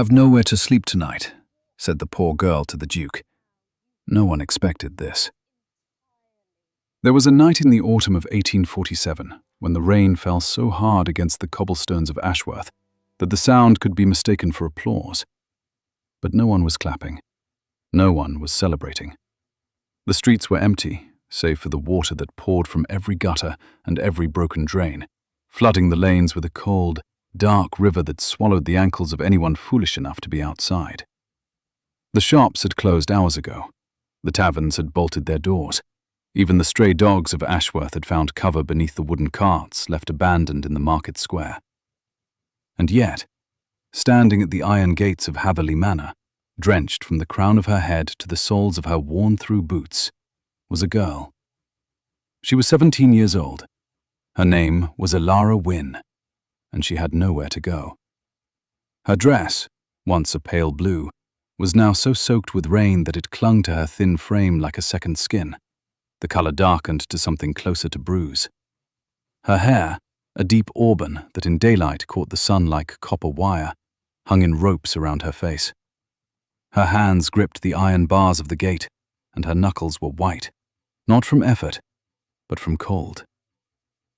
have nowhere to sleep tonight," said the poor girl to the Duke. No one expected this. There was a night in the autumn of 1847 when the rain fell so hard against the cobblestones of Ashworth that the sound could be mistaken for applause. But no one was clapping. No one was celebrating. The streets were empty, save for the water that poured from every gutter and every broken drain, flooding the lanes with a cold, dark river that swallowed the ankles of anyone foolish enough to be outside. The shops had closed hours ago. The taverns had bolted their doors. Even the stray dogs of Ashworth had found cover beneath the wooden carts left abandoned in the market square. And yet, standing at the iron gates of Hatherley Manor, drenched from the crown of her head to the soles of her worn-through boots, was a girl. She was 17 years old. Her name was Elara Wynne, and she had nowhere to go. Her dress, once a pale blue, was now so soaked with rain that it clung to her thin frame like a second skin, the color darkened to something closer to bruise. Her hair, a deep auburn that in daylight caught the sun like copper wire, hung in ropes around her face. Her hands gripped the iron bars of the gate, and her knuckles were white, not from effort, but from cold.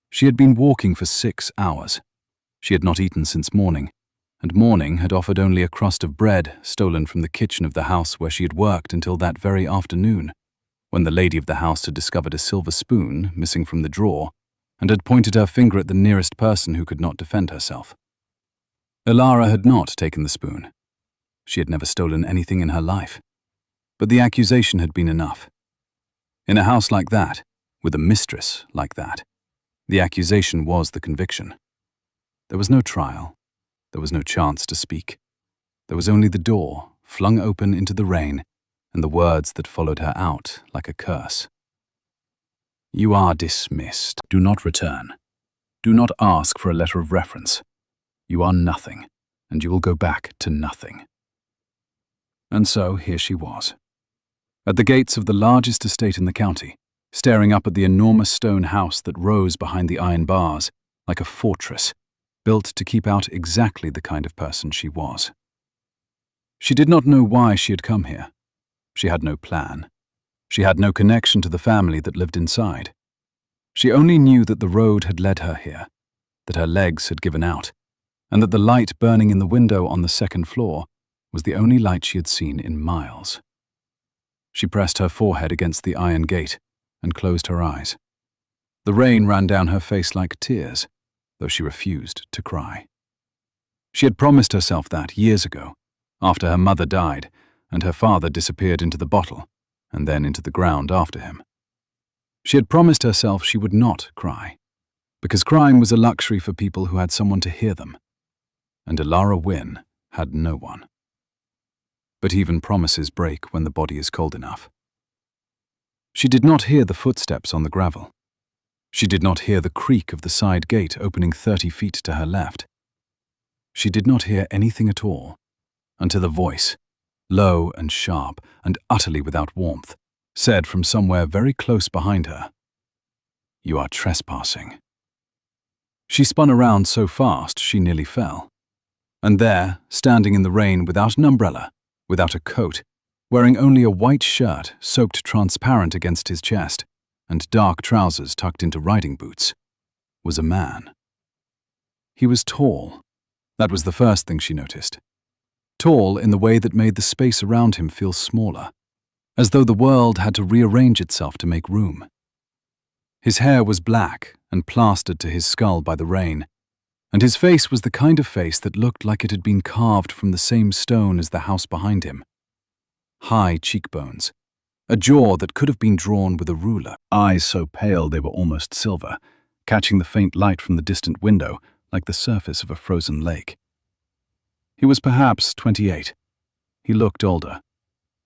She had been walking for 6 hours. She had not eaten since morning, and morning had offered only a crust of bread stolen from the kitchen of the house where she had worked until that very afternoon, when the lady of the house had discovered a silver spoon missing from the drawer and had pointed her finger at the nearest person who could not defend herself. Elara had not taken the spoon. She had never stolen anything in her life. But the accusation had been enough. In a house like that, with a mistress like that, the accusation was the conviction. There was no trial. There was no chance to speak. There was only the door, flung open into the rain, and the words that followed her out like a curse. "You are dismissed. Do not return. Do not ask for a letter of reference. You are nothing, and you will go back to nothing." And so here she was, at the gates of the largest estate in the county, staring up at the enormous stone house that rose behind the iron bars, like a fortress, built to keep out exactly the kind of person she was. She did not know why she had come here. She had no plan. She had no connection to the family that lived inside. She only knew that the road had led her here, that her legs had given out, and that the light burning in the window on the second floor was the only light she had seen in miles. She pressed her forehead against the iron gate and closed her eyes. The rain ran down her face like tears, though she refused to cry. She had promised herself that years ago, after her mother died and her father disappeared into the bottle and then into the ground after him. She had promised herself she would not cry, because crying was a luxury for people who had someone to hear them, and Elara Wynne had no one. But even promises break when the body is cold enough. She did not hear the footsteps on the gravel. She did not hear the creak of the side gate opening 30 feet to her left. She did not hear anything at all, until a voice, low and sharp and utterly without warmth, said from somewhere very close behind her, "You are trespassing." She spun around so fast she nearly fell. And there, standing in the rain without an umbrella, without a coat, wearing only a white shirt soaked transparent against his chest, and dark trousers tucked into riding boots, was a man. He was tall. That was the first thing she noticed. Tall in the way that made the space around him feel smaller, as though the world had to rearrange itself to make room. His hair was black and plastered to his skull by the rain, and his face was the kind of face that looked like it had been carved from the same stone as the house behind him. High cheekbones, a jaw that could have been drawn with a ruler, eyes so pale they were almost silver, catching the faint light from the distant window like the surface of a frozen lake. He was perhaps 28. He looked older,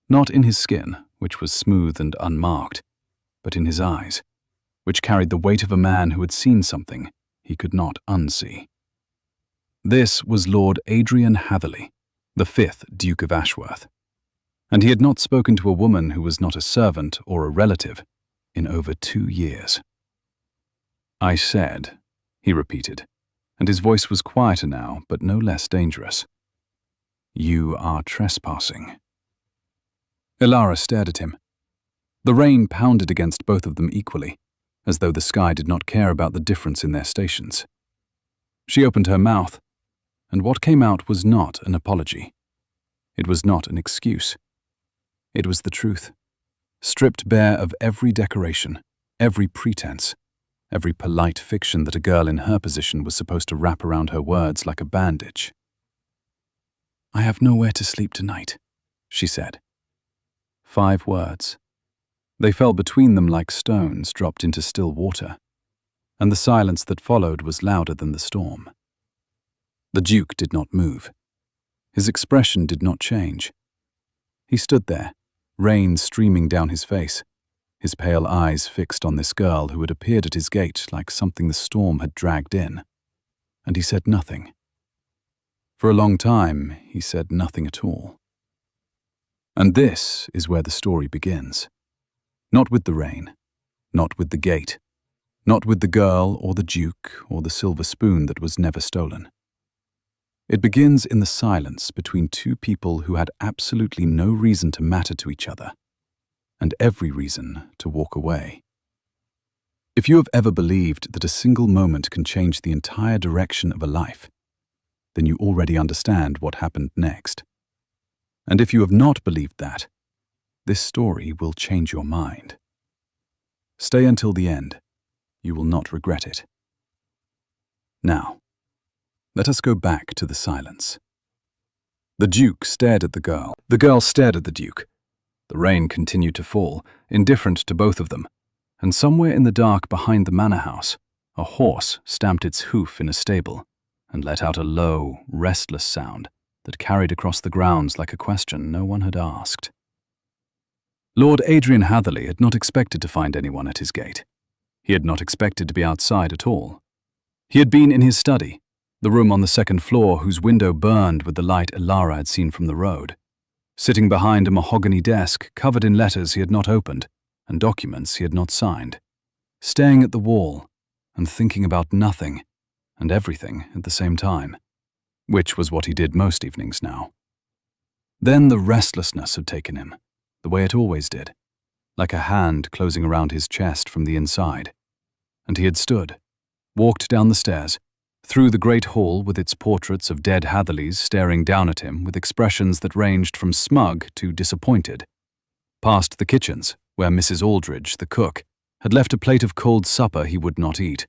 not in his skin, which was smooth and unmarked, but in his eyes, which carried the weight of a man who had seen something he could not unsee. This was Lord Adrian Hatherley, the 5th Duke of Ashworth, and he had not spoken to a woman who was not a servant or a relative in over 2 years. "I said," he repeated, and his voice was quieter now, but no less dangerous. You are trespassing." Elara stared at him. The rain pounded against both of them equally, as though the sky did not care about the difference in their stations. She opened her mouth, and what came out was not an apology. It was not an excuse. It was the truth, stripped bare of every decoration, every pretense, every polite fiction that a girl in her position was supposed to wrap around her words like a bandage. "I have nowhere to sleep tonight," she said. 5 words. They fell between them like stones dropped into still water, and the silence that followed was louder than the storm. The Duke did not move. His expression did not change. He stood there, rain streaming down his face, his pale eyes fixed on this girl who had appeared at his gate like something the storm had dragged in, and he said nothing. For a long time, he said nothing at all. And this is where the story begins. Not with the rain, not with the gate, not with the girl or the Duke or the silver spoon that was never stolen. It begins in the silence between two people who had absolutely no reason to matter to each other, and every reason to walk away. If you have ever believed that a single moment can change the entire direction of a life, then you already understand what happened next. And if you have not believed that, this story will change your mind. Stay until the end. You will not regret it. Now, let us go back to the silence. The Duke stared at the girl. The girl stared at the Duke. The rain continued to fall, indifferent to both of them, and somewhere in the dark behind the manor house, a horse stamped its hoof in a stable and let out a low, restless sound that carried across the grounds like a question no one had asked. Lord Adrian Hatherley had not expected to find anyone at his gate. He had not expected to be outside at all. He had been in his study, the room on the second floor whose window burned with the light Elara had seen from the road, sitting behind a mahogany desk covered in letters he had not opened and documents he had not signed, staring at the wall and thinking about nothing and everything at the same time, which was what he did most evenings now. Then the restlessness had taken him, the way it always did, like a hand closing around his chest from the inside, and he had stood, walked down the stairs, through the great hall with its portraits of dead Hatherleys staring down at him with expressions that ranged from smug to disappointed, past the kitchens where Mrs. Aldridge, the cook, had left a plate of cold supper he would not eat,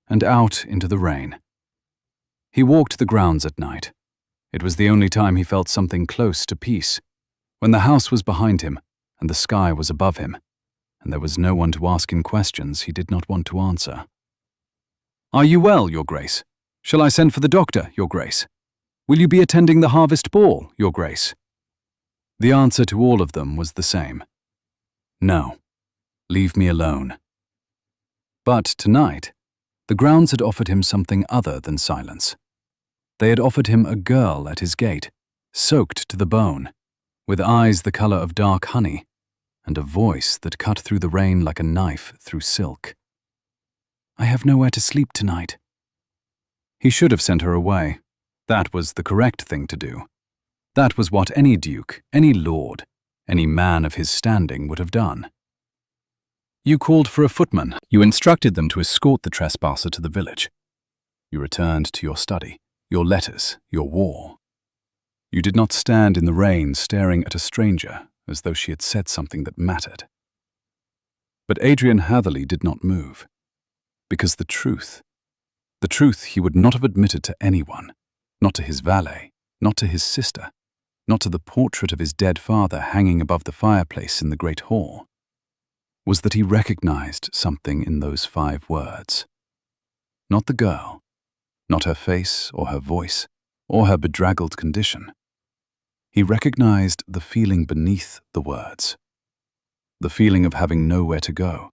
and out into the rain. He walked the grounds at night. It was the only time he felt something close to peace, when the house was behind him and the sky was above him, and there was no one to ask him questions he did not want to answer. "Are you well, Your Grace? Shall I send for the doctor, Your Grace? Will you be attending the harvest ball, Your Grace?" The answer to all of them was the same. No. Leave me alone. But tonight, the grounds had offered him something other than silence. They had offered him a girl at his gate, soaked to the bone, with eyes the color of dark honey, and a voice that cut through the rain like a knife through silk. "I have nowhere to sleep tonight." He should have sent her away. That was the correct thing to do. That was what any duke, any lord, any man of his standing would have done. You called for a footman. You instructed them to escort the trespasser to the village. You returned to your study, your letters, your war. You did not stand in the rain staring at a stranger as though she had said something that mattered. But Adrian Hatherley did not move, because the truth he would not have admitted to anyone, not to his valet, not to his sister, not to the portrait of his dead father hanging above the fireplace in the great hall, was that he recognized something in those 5 words. Not the girl, not her face or her voice, or her bedraggled condition. He recognized the feeling beneath the words. The feeling of having nowhere to go,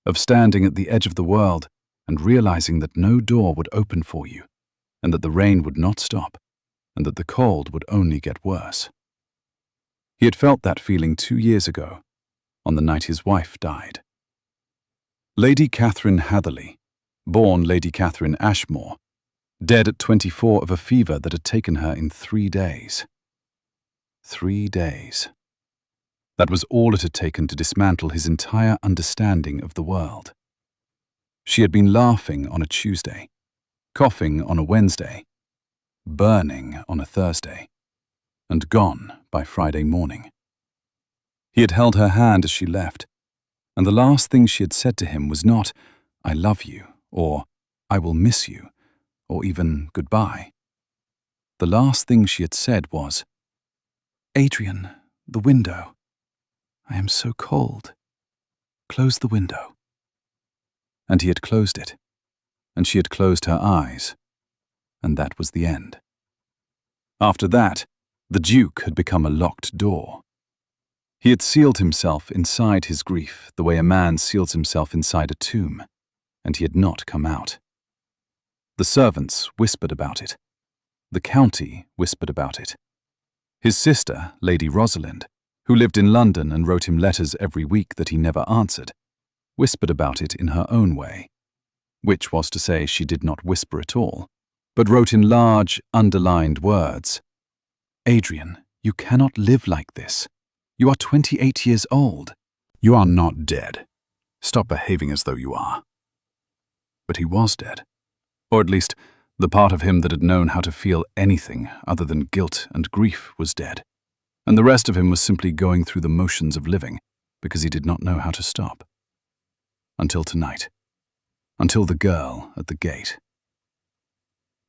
of standing at the edge of the world and realizing that no door would open for you, and that the rain would not stop, and that the cold would only get worse. He had felt that feeling 2 years ago, on the night his wife died. Lady Catherine Hatherley, born Lady Catherine Ashmore, Dead at 24 of a fever that had taken her in 3 days. 3 days. That was all it had taken to dismantle his entire understanding of the world. She had been laughing on a Tuesday, coughing on a Wednesday, burning on a Thursday, and gone by Friday morning. He had held her hand as she left, and the last thing she had said to him was not, "I love you," or "I will miss you," or even "goodbye." The last thing she had said was, "Adrian, the window. I am so cold. Close the window." And he had closed it, and she had closed her eyes, and that was the end. After that, the Duke had become a locked door. He had sealed himself inside his grief the way a man seals himself inside a tomb, and he had not come out. The servants whispered about it. The county whispered about it. His sister, Lady Rosalind, who lived in London and wrote him letters every week that he never answered, whispered about it in her own way, which was to say she did not whisper at all, but wrote in large, underlined words, "Adrian, you cannot live like this. You are 28 years old. You are not dead. Stop behaving as though you are." But he was dead. Or at least, the part of him that had known how to feel anything other than guilt and grief was dead, and the rest of him was simply going through the motions of living because he did not know how to stop. Until tonight. Until the girl at the gate.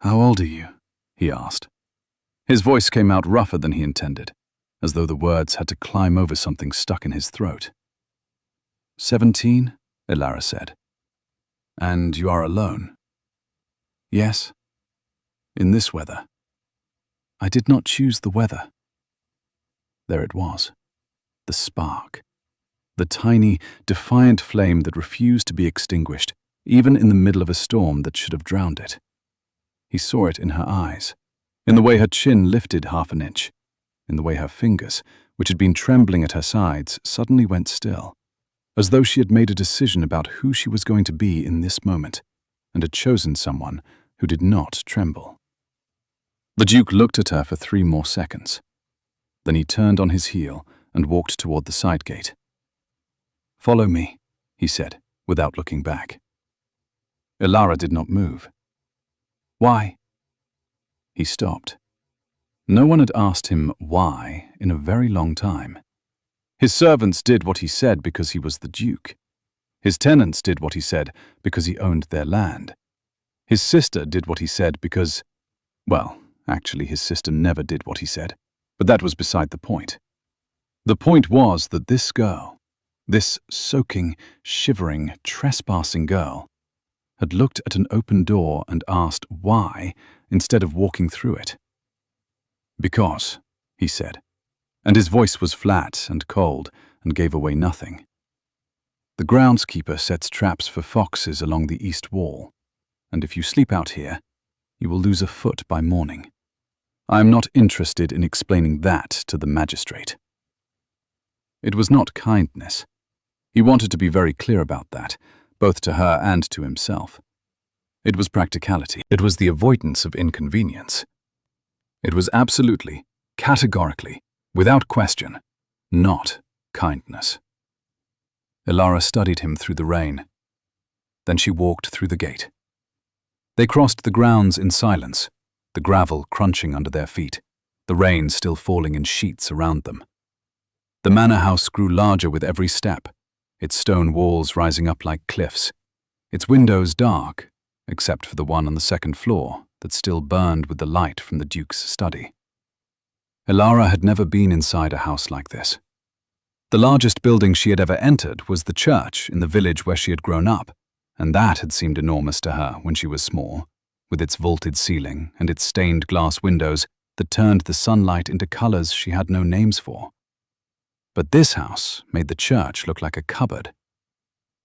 "How old are you?" he asked. His voice came out rougher than he intended, as though the words had to climb over something stuck in his throat. 17, Elara said. "And you are alone?" "Yes. In this weather. I did not choose the weather." There it was. The spark. The tiny, defiant flame that refused to be extinguished, even in the middle of a storm that should have drowned it. He saw it in her eyes, in the way her chin lifted half an inch, in the way her fingers, which had been trembling at her sides, suddenly went still, as though she had made a decision about who she was going to be in this moment, and had chosen someone who did not tremble. The Duke looked at her for 3 more seconds. Then he turned on his heel and walked toward the side gate. "Follow me," he said, without looking back. Elara did not move. "Why?" He stopped. No one had asked him why in a very long time. His servants did what he said because he was the Duke. His tenants did what he said because he owned their land. His sister did what he said because, well, actually his sister never did what he said, but that was beside the point. The point was that this girl, this soaking, shivering, trespassing girl, had looked at an open door and asked why instead of walking through it. "Because," he said, and his voice was flat and cold and gave away nothing. "The groundskeeper sets traps for foxes along the east wall, and if you sleep out here, you will lose a foot by morning. I am not interested in explaining that to the magistrate." It was not kindness. He wanted to be very clear about that, both to her and to himself. It was practicality. It was the avoidance of inconvenience. It was absolutely, categorically, without question, not kindness. Elara studied him through the rain. Then she walked through the gate. They crossed the grounds in silence, the gravel crunching under their feet, the rain still falling in sheets around them. The manor house grew larger with every step, its stone walls rising up like cliffs, its windows dark, except for the one on the second floor that still burned with the light from the Duke's study. Elara had never been inside a house like this. The largest building she had ever entered was the church in the village where she had grown up, and that had seemed enormous to her when she was small, with its vaulted ceiling and its stained glass windows that turned the sunlight into colors she had no names for. But this house made the church look like a cupboard.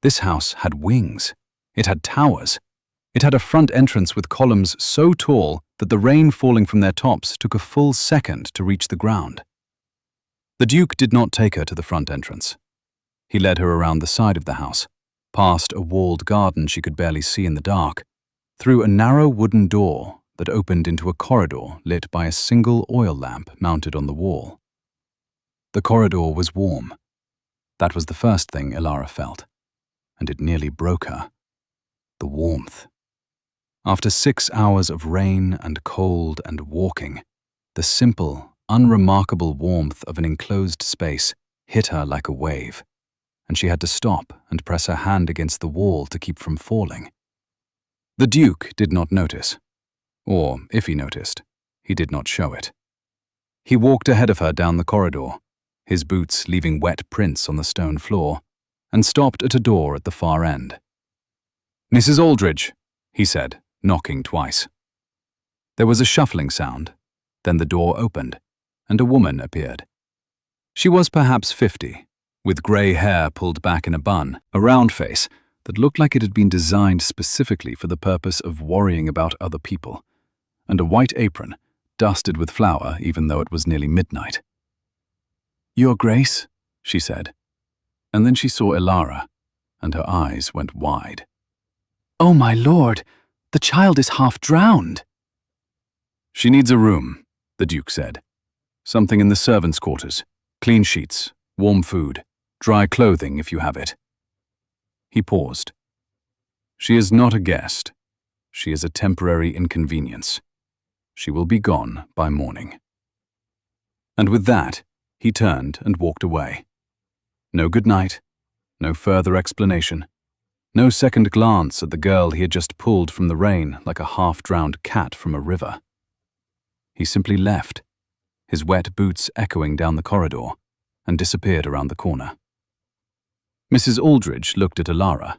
This house had wings. It had towers. It had a front entrance with columns so tall that the rain falling from their tops took a full second to reach the ground. The Duke did not take her to the front entrance. He led her around the side of the house, past a walled garden she could barely see in the dark, through a narrow wooden door that opened into a corridor lit by a single oil lamp mounted on the wall. The corridor was warm. That was the first thing Elara felt, and it nearly broke her. The warmth. After 6 hours of rain and cold and walking, the simple, unremarkable warmth of an enclosed space hit her like a wave, and she had to stop and press her hand against the wall to keep from falling. The Duke did not notice, or if he noticed, he did not show it. He walked ahead of her down the corridor, his boots leaving wet prints on the stone floor, and stopped at a door at the far end. "Mrs. Aldridge," he said, knocking twice. There was a shuffling sound, then the door opened, and a woman appeared. She was perhaps 50, with grey hair pulled back in a bun, a round face that looked like it had been designed specifically for the purpose of worrying about other people, and a white apron, dusted with flour even though it was nearly midnight. "Your Grace," she said, and then she saw Elara, and her eyes went wide. "Oh, my lord, the child is half drowned." "She needs a room," the Duke said. "Something in the servants' quarters, clean sheets, warm food, dry clothing if you have it." He paused. "She is not a guest. She is a temporary inconvenience. She will be gone by morning." And with that, he turned and walked away. No good night, no further explanation, no second glance at the girl he had just pulled from the rain like a half-drowned cat from a river. He simply left, his wet boots echoing down the corridor, and disappeared around the corner. Mrs. Aldridge looked at Elara.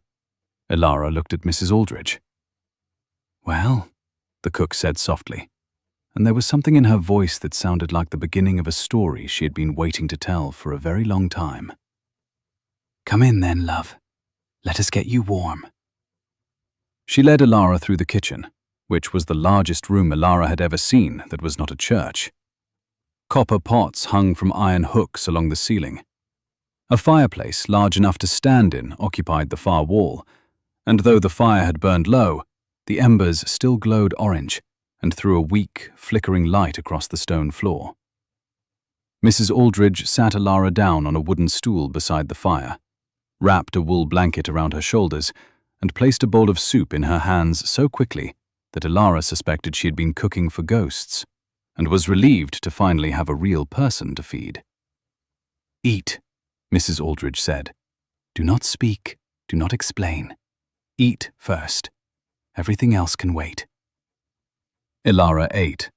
Elara looked at Mrs. Aldridge. "Well," the cook said softly, and there was something in her voice that sounded like the beginning of a story she had been waiting to tell for a very long time. "Come in then, love. Let us get you warm." She led Elara through the kitchen, which was the largest room Elara had ever seen that was not a church. Copper pots hung from iron hooks along the ceiling. A fireplace large enough to stand in occupied the far wall, and though the fire had burned low, the embers still glowed orange and threw a weak, flickering light across the stone floor. Mrs. Aldridge sat Elara down on a wooden stool beside the fire, wrapped a wool blanket around her shoulders, and placed a bowl of soup in her hands so quickly that Elara suspected she had been cooking for ghosts, and was relieved to finally have a real person to feed. "Eat," Mrs. Aldridge said. "Do not speak, do not explain. Eat first. Everything else can wait." Elara ate.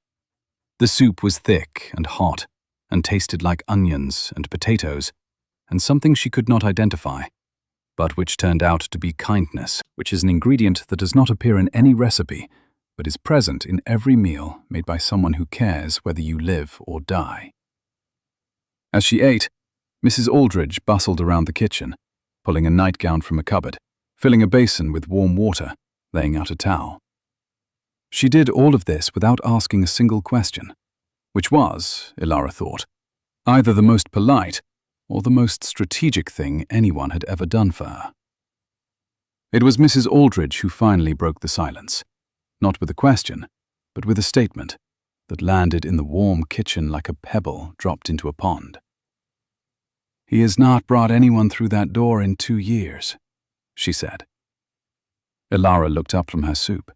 The soup was thick and hot, and tasted like onions and potatoes, and something she could not identify, but which turned out to be kindness, which is an ingredient that does not appear in any recipe, but is present in every meal made by someone who cares whether you live or die. As she ate, Mrs. Aldridge bustled around the kitchen, pulling a nightgown from a cupboard, filling a basin with warm water, laying out a towel. She did all of this without asking a single question, which was, Elara thought, either the most polite or the most strategic thing anyone had ever done for her. It was Mrs. Aldridge who finally broke the silence, not with a question, but with a statement that landed in the warm kitchen like a pebble dropped into a pond. "He has not brought anyone through that door in 2 years, she said. Elara looked up from her soup.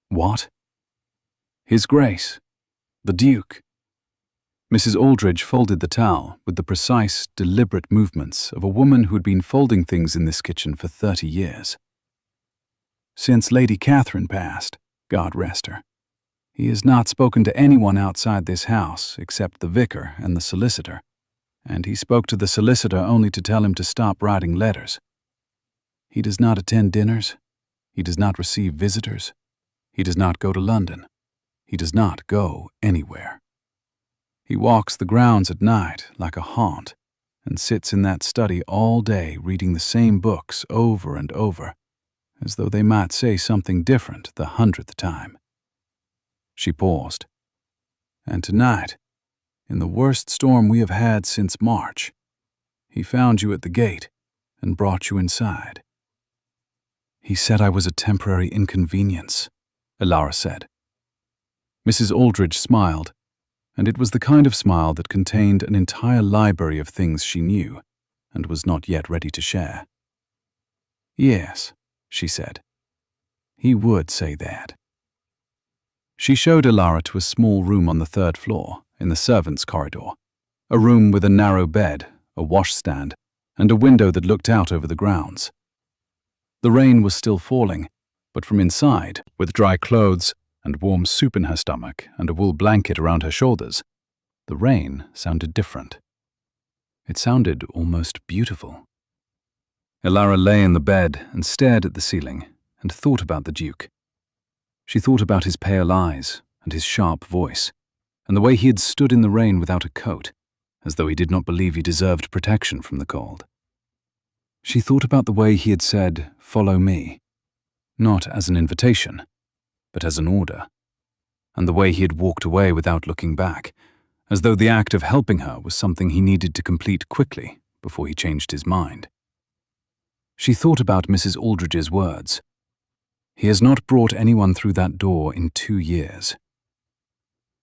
"What?" "His Grace, the Duke." Mrs. Aldridge folded the towel with the precise, deliberate movements of a woman who had been folding things in this kitchen for 30 years. "Since Lady Catherine passed, God rest her, he has not spoken to anyone outside this house except the vicar and the solicitor, and he spoke to the solicitor only to tell him to stop writing letters. He does not attend dinners. He does not receive visitors. He does not go to London. He does not go anywhere. He walks the grounds at night like a haunt and sits in that study all day reading the same books over and over, as though they might say something different the 100th time." She paused. "And tonight, in the worst storm we have had since March, he found you at the gate and brought you inside." "He said I was a temporary inconvenience," Elara said. Mrs. Aldridge smiled, and it was the kind of smile that contained an entire library of things she knew and was not yet ready to share. Yes, she said. He would say that. She showed Elara to a small room on the 3rd floor, in the servants' corridor, a room with a narrow bed, a washstand, and a window that looked out over the grounds. The rain was still falling, but from inside, with dry clothes and warm soup in her stomach and a wool blanket around her shoulders, the rain sounded different. It sounded almost beautiful. Elara lay in the bed and stared at the ceiling and thought about the Duke. She thought about his pale eyes and his sharp voice, and the way he had stood in the rain without a coat, as though he did not believe he deserved protection from the cold. She thought about the way he had said, "Follow me," not as an invitation, but as an order, and the way he had walked away without looking back, as though the act of helping her was something he needed to complete quickly before he changed his mind. She thought about Mrs. Aldridge's words. He has not brought anyone through that door in 2 years.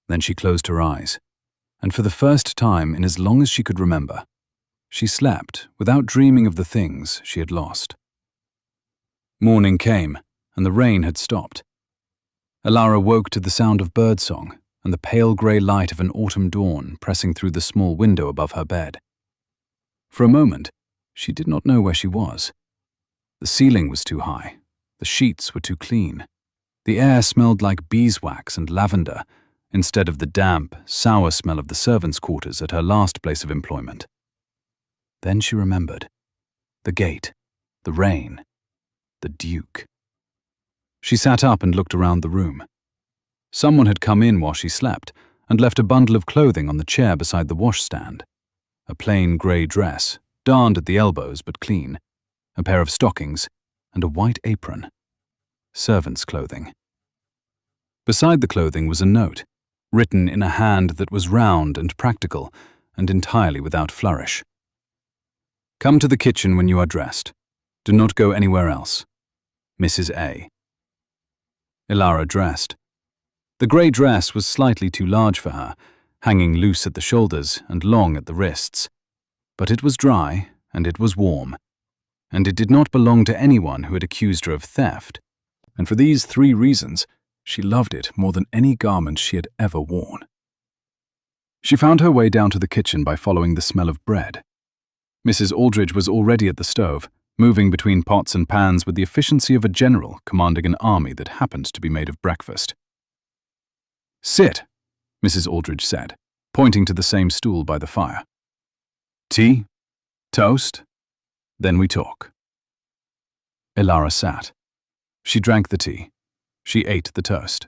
Then she closed her eyes, and for the first time in as long as she could remember, she slept without dreaming of the things she had lost. Morning came, and the rain had stopped. Elara woke to the sound of birdsong and the pale grey light of an autumn dawn pressing through the small window above her bed. For a moment, she did not know where she was. The ceiling was too high. The sheets were too clean. The air smelled like beeswax and lavender, instead of the damp, sour smell of the servants' quarters at her last place of employment. Then she remembered. The gate, the rain, the Duke. She sat up and looked around the room. Someone had come in while she slept and left a bundle of clothing on the chair beside the washstand. A plain grey dress, darned at the elbows but clean, a pair of stockings, and a white apron. Servants' clothing. Beside the clothing was a note, written in a hand that was round and practical and entirely without flourish. "Come to the kitchen when you are dressed. Do not go anywhere else. Mrs. A." Elara dressed. The grey dress was slightly too large for her, hanging loose at the shoulders and long at the wrists. But it was dry, and it was warm, and it did not belong to anyone who had accused her of theft, and for these 3 reasons, she loved it more than any garment she had ever worn. She found her way down to the kitchen by following the smell of bread. Mrs. Aldridge was already at the stove, moving between pots and pans with the efficiency of a general commanding an army that happened to be made of breakfast. "Sit," Mrs. Aldridge said, pointing to the same stool by the fire. "Tea? Toast? Then we talk." Elara sat. She drank the tea. She ate the toast.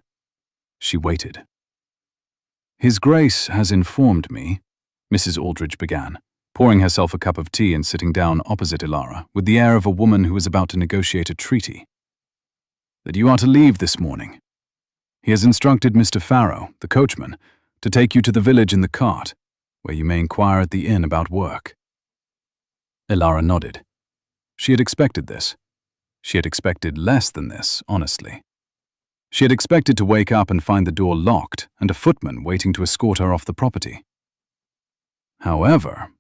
She waited. "His Grace has informed me," Mrs. Aldridge began, pouring herself a cup of tea and sitting down opposite Elara with the air of a woman who is about to negotiate a treaty, "that you are to leave this morning. He has instructed Mr. Farrow, the coachman, to take you to the village in the cart, where you may inquire at the inn about work." Elara nodded. She had expected this. She had expected less than this, honestly. She had expected to wake up and find the door locked and a footman waiting to escort her off the property. "However,"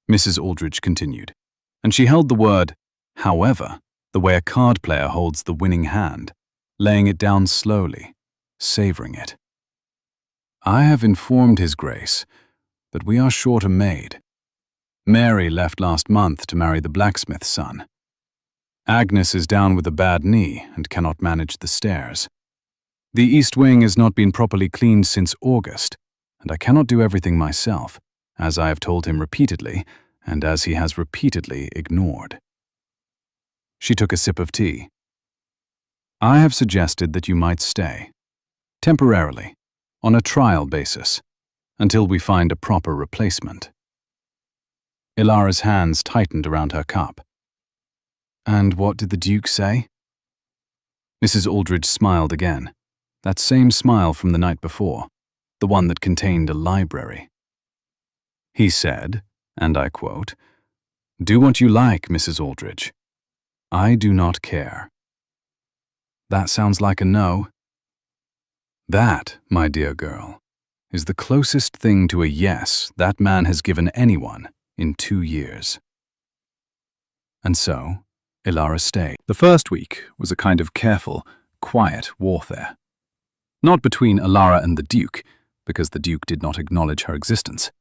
Mrs. Aldridge continued, and she held the word "however" the way a card player holds the winning hand, laying it down slowly, savoring it. "I have informed His Grace that we are short a maid. Mary left last month to marry the blacksmith's son. Agnes is down with a bad knee and cannot manage the stairs. The east wing has not been properly cleaned since August, and I cannot do everything myself, as I have told him repeatedly, and as he has repeatedly ignored." She took a sip of tea. "I have suggested that you might stay, temporarily, on a trial basis, until we find a proper replacement." Elara's hands tightened around her cup. "And what did the Duke say?" Mrs. Aldridge smiled again, that same smile from the night before, the one that contained a library. "He said, and I quote, 'Do what you like, Mrs. Aldridge. I do not care.' That sounds like a no." That, my dear girl, is the closest thing to a yes that man has given anyone in 2 years. And so, Elara stayed. The first week was a kind of careful, quiet warfare. Not between Elara and the Duke, because the Duke did not acknowledge her existence.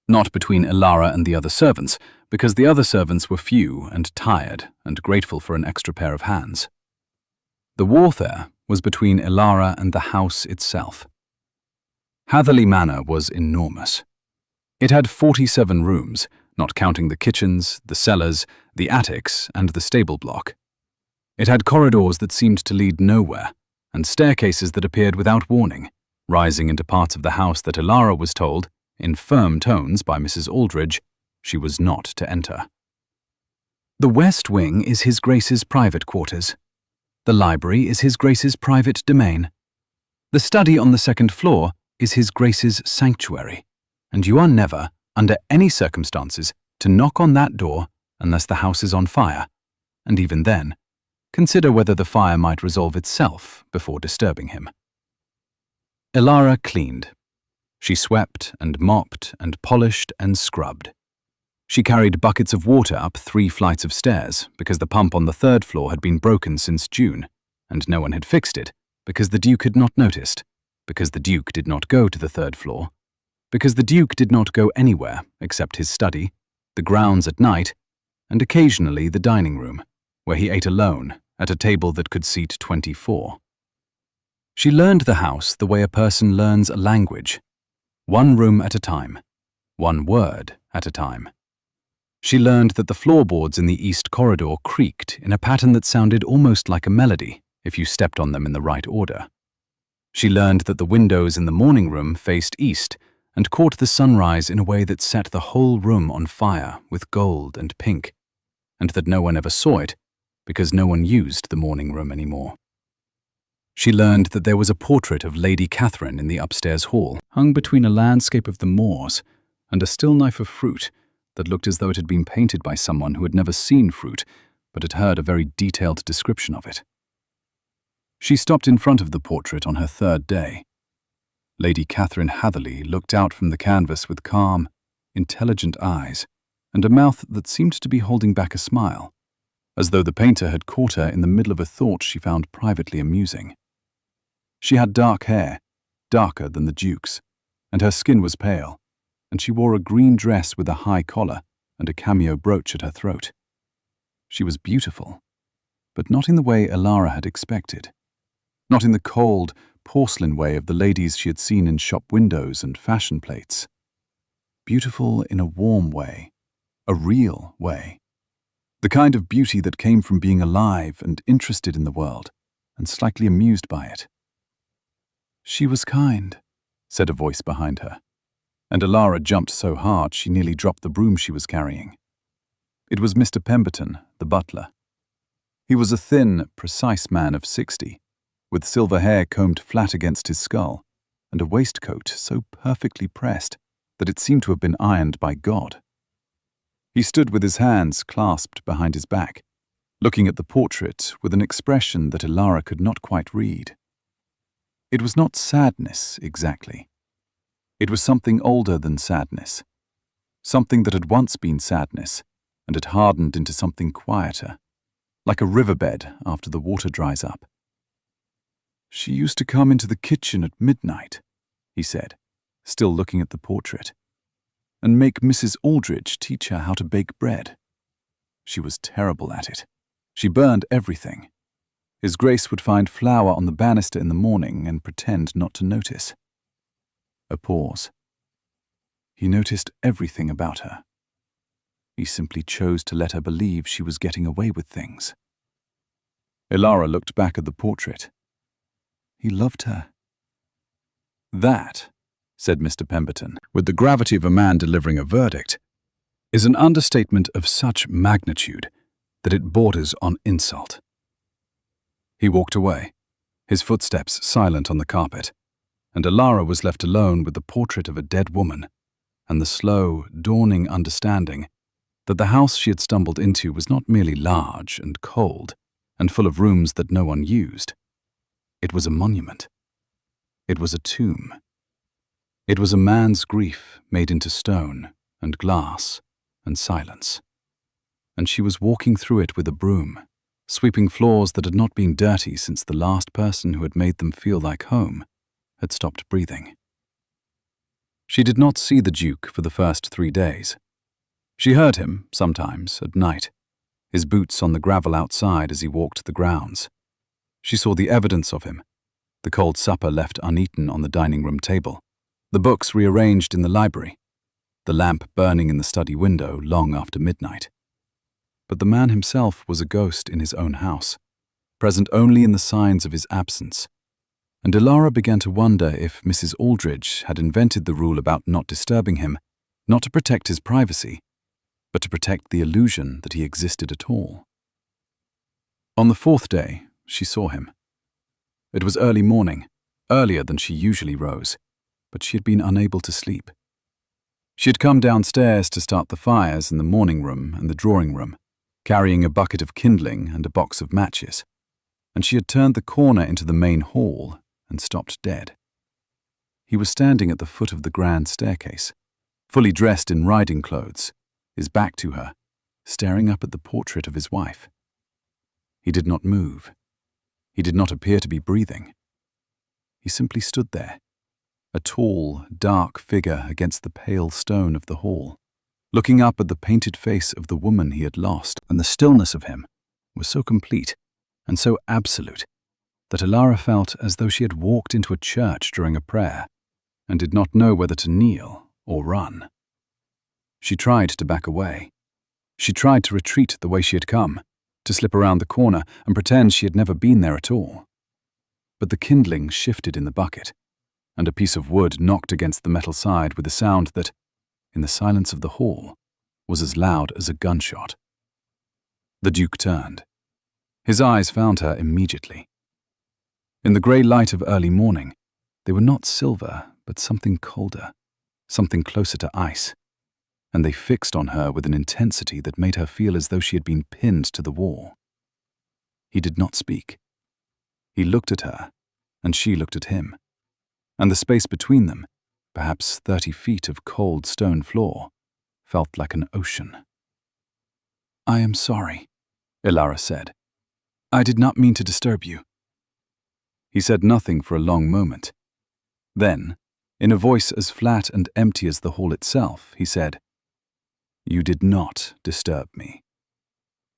Not between Elara and the other servants, because the other servants were few and tired and grateful for an extra pair of hands. The warfare was between Elara and the house itself. Hatherley Manor was enormous. It had 47 rooms, not counting the kitchens, the cellars, the attics, and the stable block. It had corridors that seemed to lead nowhere, and staircases that appeared without warning, rising into parts of the house that Elara was told, in firm tones by Mrs. Aldridge, she was not to enter. The west wing is His Grace's private quarters. The library is His Grace's private domain. The study on the second floor is His Grace's sanctuary, and you are never, under any circumstances, to knock on that door unless the house is on fire, and even then, consider whether the fire might resolve itself before disturbing him. Elara cleaned. She swept and mopped and polished and scrubbed. She carried buckets of water up 3 flights of stairs because the pump on the 3rd floor had been broken since June, and no one had fixed it because the Duke had not noticed, because the Duke did not go to the 3rd floor, because the Duke did not go anywhere except his study, the grounds at night, and occasionally the dining room, where he ate alone at a table that could seat 24. She learned the house the way a person learns a language, 1 room at a time, 1 word at a time. She learned that the floorboards in the east corridor creaked in a pattern that sounded almost like a melody if you stepped on them in the right order. She learned that the windows in the morning room faced east and caught the sunrise in a way that set the whole room on fire with gold and pink, and that no one ever saw it because no one used the morning room anymore. She learned that there was a portrait of Lady Catherine in the upstairs hall, hung between a landscape of the moors and a still knife of fruit that looked as though it had been painted by someone who had never seen fruit, but had heard a very detailed description of it. She stopped in front of the portrait on her 3rd day. Lady Catherine Hatherley looked out from the canvas with calm, intelligent eyes and a mouth that seemed to be holding back a smile, as though the painter had caught her in the middle of a thought she found privately amusing. She had dark hair, darker than the Duke's, and her skin was pale, and she wore a green dress with a high collar and a cameo brooch at her throat. She was beautiful, but not in the way Elara had expected. Not in the cold, porcelain way of the ladies she had seen in shop windows and fashion plates. Beautiful in a warm way, a real way. The kind of beauty that came from being alive and interested in the world, and slightly amused by it. "She was kind," said a voice behind her, and Elara jumped so hard she nearly dropped the broom she was carrying. It was Mr. Pemberton, the butler. He was a thin, precise man of 60, with silver hair combed flat against his skull, and a waistcoat so perfectly pressed that it seemed to have been ironed by God. He stood with his hands clasped behind his back, looking at the portrait with an expression that Elara could not quite read. It was not sadness, exactly. It was something older than sadness, something that had once been sadness and had hardened into something quieter, like a riverbed after the water dries up. "She used to come into the kitchen at midnight," he said, still looking at the portrait, "and make Mrs. Aldridge teach her how to bake bread. She was terrible at it. She burned everything. His Grace would find flour on the banister in the morning and pretend not to notice." A pause. He noticed everything about her. He simply chose to let her believe she was getting away with things. Elara looked back at the portrait. He loved her. "That," said Mr. Pemberton, with the gravity of a man delivering a verdict, "is an understatement of such magnitude that it borders on insult." He walked away, his footsteps silent on the carpet, and Elara was left alone with the portrait of a dead woman and the slow, dawning understanding that the house she had stumbled into was not merely large and cold and full of rooms that no one used. It was a monument. It was a tomb. It was a man's grief made into stone and glass and silence. And she was walking through it with a broom, sweeping floors that had not been dirty since the last person who had made them feel like home had stopped breathing. She did not see the Duke for the first 3 days. She heard him, sometimes, at night, his boots on the gravel outside as he walked the grounds. She saw the evidence of him, the cold supper left uneaten on the dining room table, the books rearranged in the library, the lamp burning in the study window long after midnight. But the man himself was a ghost in his own house, present only in the signs of his absence, and Elara began to wonder if Mrs. Aldridge had invented the rule about not disturbing him, not to protect his privacy, but to protect the illusion that he existed at all. On the 4th day, she saw him. It was early morning, earlier than she usually rose, but she had been unable to sleep. She had come downstairs to start the fires in the morning room and the drawing room, carrying a bucket of kindling and a box of matches, and she had turned the corner into the main hall and stopped dead. He was standing at the foot of the grand staircase, fully dressed in riding clothes, his back to her, staring up at the portrait of his wife. He did not move. He did not appear to be breathing. He simply stood there, a tall, dark figure against the pale stone of the hall, looking up at the painted face of the woman he had lost, and the stillness of him was so complete and so absolute that Elara felt as though she had walked into a church during a prayer and did not know whether to kneel or run. She tried to back away. She tried to retreat the way she had come, to slip around the corner and pretend she had never been there at all. But the kindling shifted in the bucket, and a piece of wood knocked against the metal side with a sound that, in the silence of the hall, was as loud as a gunshot. The Duke turned. His eyes found her immediately. In the grey light of early morning, they were not silver, but something colder, something closer to ice, and they fixed on her with an intensity that made her feel as though she had been pinned to the wall. He did not speak. He looked at her, and she looked at him, and the space between them, perhaps 30 feet of cold stone floor, felt like an ocean. "I am sorry," Elara said. "I did not mean to disturb you." He said nothing for a long moment. Then, in a voice as flat and empty as the hall itself, he said, "You did not disturb me.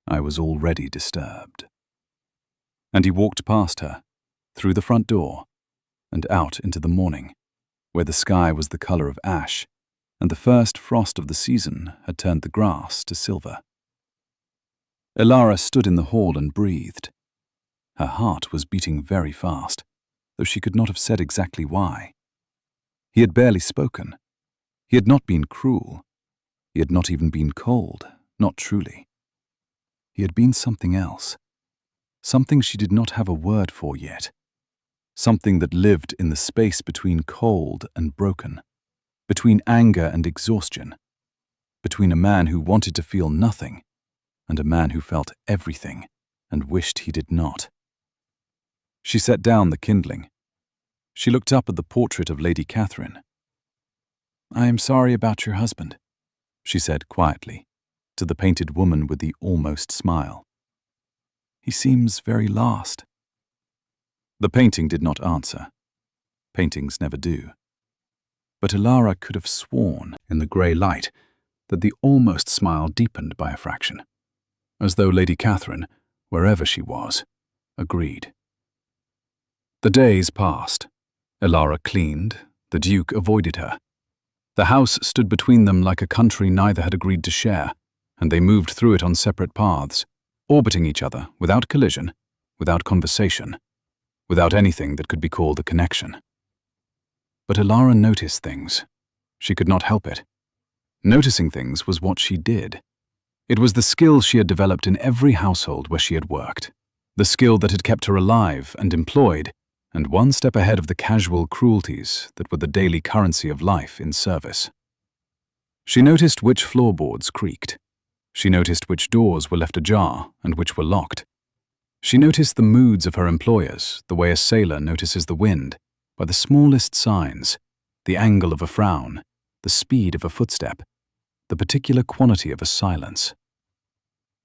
I was already disturbed." And he walked past her, through the front door, and out into the morning, where the sky was the color of ash, and the first frost of the season had turned the grass to silver. Elara stood in the hall and breathed. Her heart was beating very fast, though she could not have said exactly why. He had barely spoken. He had not been cruel. He had not even been cold, not truly. He had been something else, something she did not have a word for yet, something that lived in the space between cold and broken, between anger and exhaustion, between a man who wanted to feel nothing and a man who felt everything and wished he did not. She set down the kindling. She looked up at the portrait of Lady Catherine. "I am sorry about your husband," she said quietly, to the painted woman with the almost smile. "He seems very lost." The painting did not answer. Paintings never do. But Elara could have sworn, in the grey light, that the almost smile deepened by a fraction, as though Lady Catherine, wherever she was, agreed. The days passed. Elara cleaned. The Duke avoided her. The house stood between them like a country neither had agreed to share, and they moved through it on separate paths, orbiting each other without collision, without conversation, without anything that could be called a connection. But Elara noticed things. She could not help it. Noticing things was what she did. It was the skill she had developed in every household where she had worked, the skill that had kept her alive and employed, and one step ahead of the casual cruelties that were the daily currency of life in service. She noticed which floorboards creaked. She noticed which doors were left ajar and which were locked. She noticed the moods of her employers, the way a sailor notices the wind, by the smallest signs, the angle of a frown, the speed of a footstep, the particular quantity of a silence.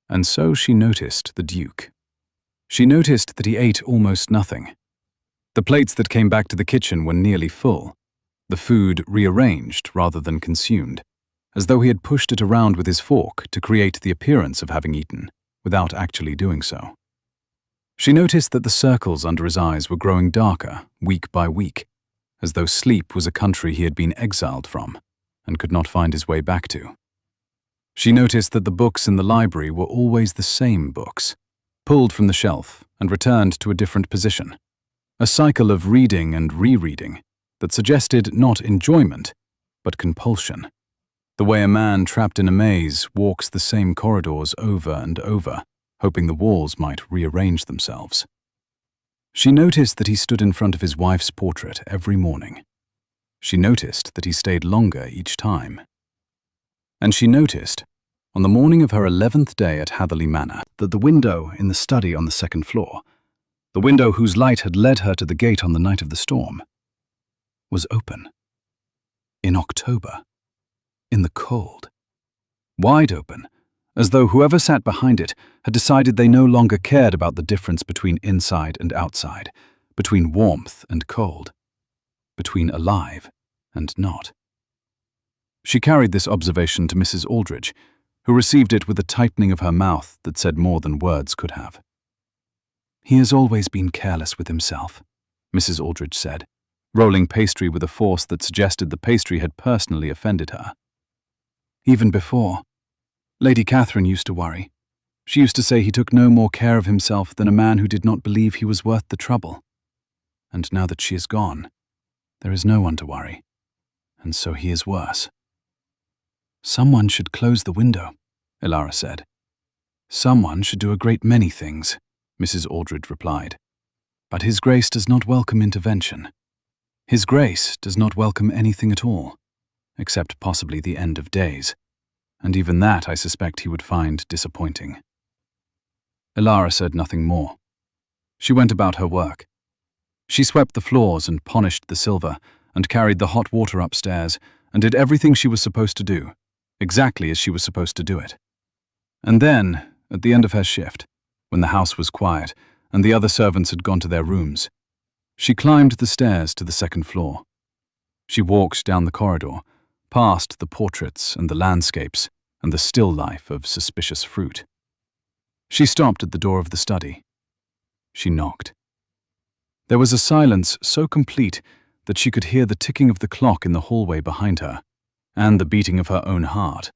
And so she noticed the Duke. She noticed that he ate almost nothing. The plates that came back to the kitchen were nearly full, the food rearranged rather than consumed, as though he had pushed it around with his fork to create the appearance of having eaten, without actually doing so. She noticed that the circles under his eyes were growing darker, week by week, as though sleep was a country he had been exiled from and could not find his way back to. She noticed that the books in the library were always the same books, pulled from the shelf and returned to a different position, a cycle of reading and rereading that suggested not enjoyment, but compulsion, the way a man trapped in a maze walks the same corridors over and over, hoping the walls might rearrange themselves. She noticed that he stood in front of his wife's portrait every morning. She noticed that he stayed longer each time. And she noticed, on the morning of her 11th day at Hatherley Manor, that the window in the study on the second floor, the window whose light had led her to the gate on the night of the storm, was open. In October. In the cold. Wide open, as though whoever sat behind it had decided they no longer cared about the difference between inside and outside, between warmth and cold, between alive and not. She carried this observation to Mrs. Aldridge, who received it with a tightening of her mouth that said more than words could have. "He has always been careless with himself," Mrs. Aldridge said, rolling pastry with a force that suggested the pastry had personally offended her. "Even before, Lady Catherine used to worry. She used to say he took no more care of himself than a man who did not believe he was worth the trouble. And now that she is gone, there is no one to worry, and so he is worse." "Someone should close the window," Elara said. "Someone should do a great many things," Mrs. Aldridge replied. "But His Grace does not welcome intervention. His Grace does not welcome anything at all, except possibly the end of days, and even that I suspect he would find disappointing." Elara said nothing more. She went about her work. She swept the floors and polished the silver, and carried the hot water upstairs, and did everything she was supposed to do, exactly as she was supposed to do it. And then, at the end of her shift, when the house was quiet and the other servants had gone to their rooms, she climbed the stairs to the second floor. She walked down the corridor, past the portraits and the landscapes and the still life of suspicious fruit. She stopped at the door of the study. She knocked. There was a silence so complete that she could hear the ticking of the clock in the hallway behind her, and the beating of her own heart,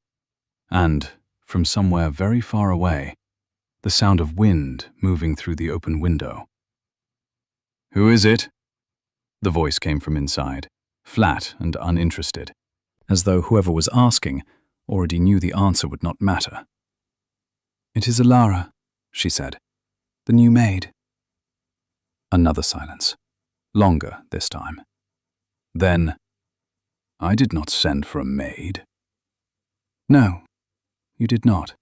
and, from somewhere very far away, the sound of wind moving through the open window. "Who is it?" The voice came from inside, flat and uninterested, as though whoever was asking already knew the answer would not matter. "It is Elara," she said, "the new maid." Another silence, longer this time. Then, "I did not send for a maid." "No, you did not.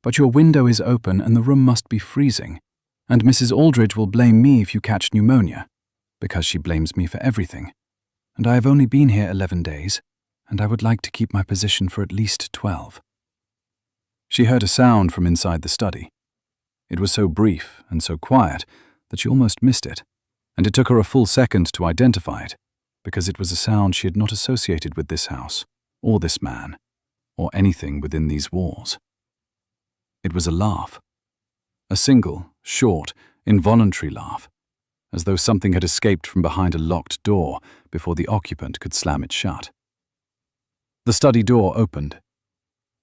But your window is open and the room must be freezing, and Mrs. Aldridge will blame me if you catch pneumonia, because she blames me for everything, and I have only been here 11 days, and I would like to keep my position for at least 12. She heard a sound from inside the study. It was so brief and so quiet that she almost missed it, and it took her a full second to identify it, because it was a sound she had not associated with this house, or this man, or anything within these walls. It was a laugh. A single, short, involuntary laugh, as though something had escaped from behind a locked door before the occupant could slam it shut. The study door opened.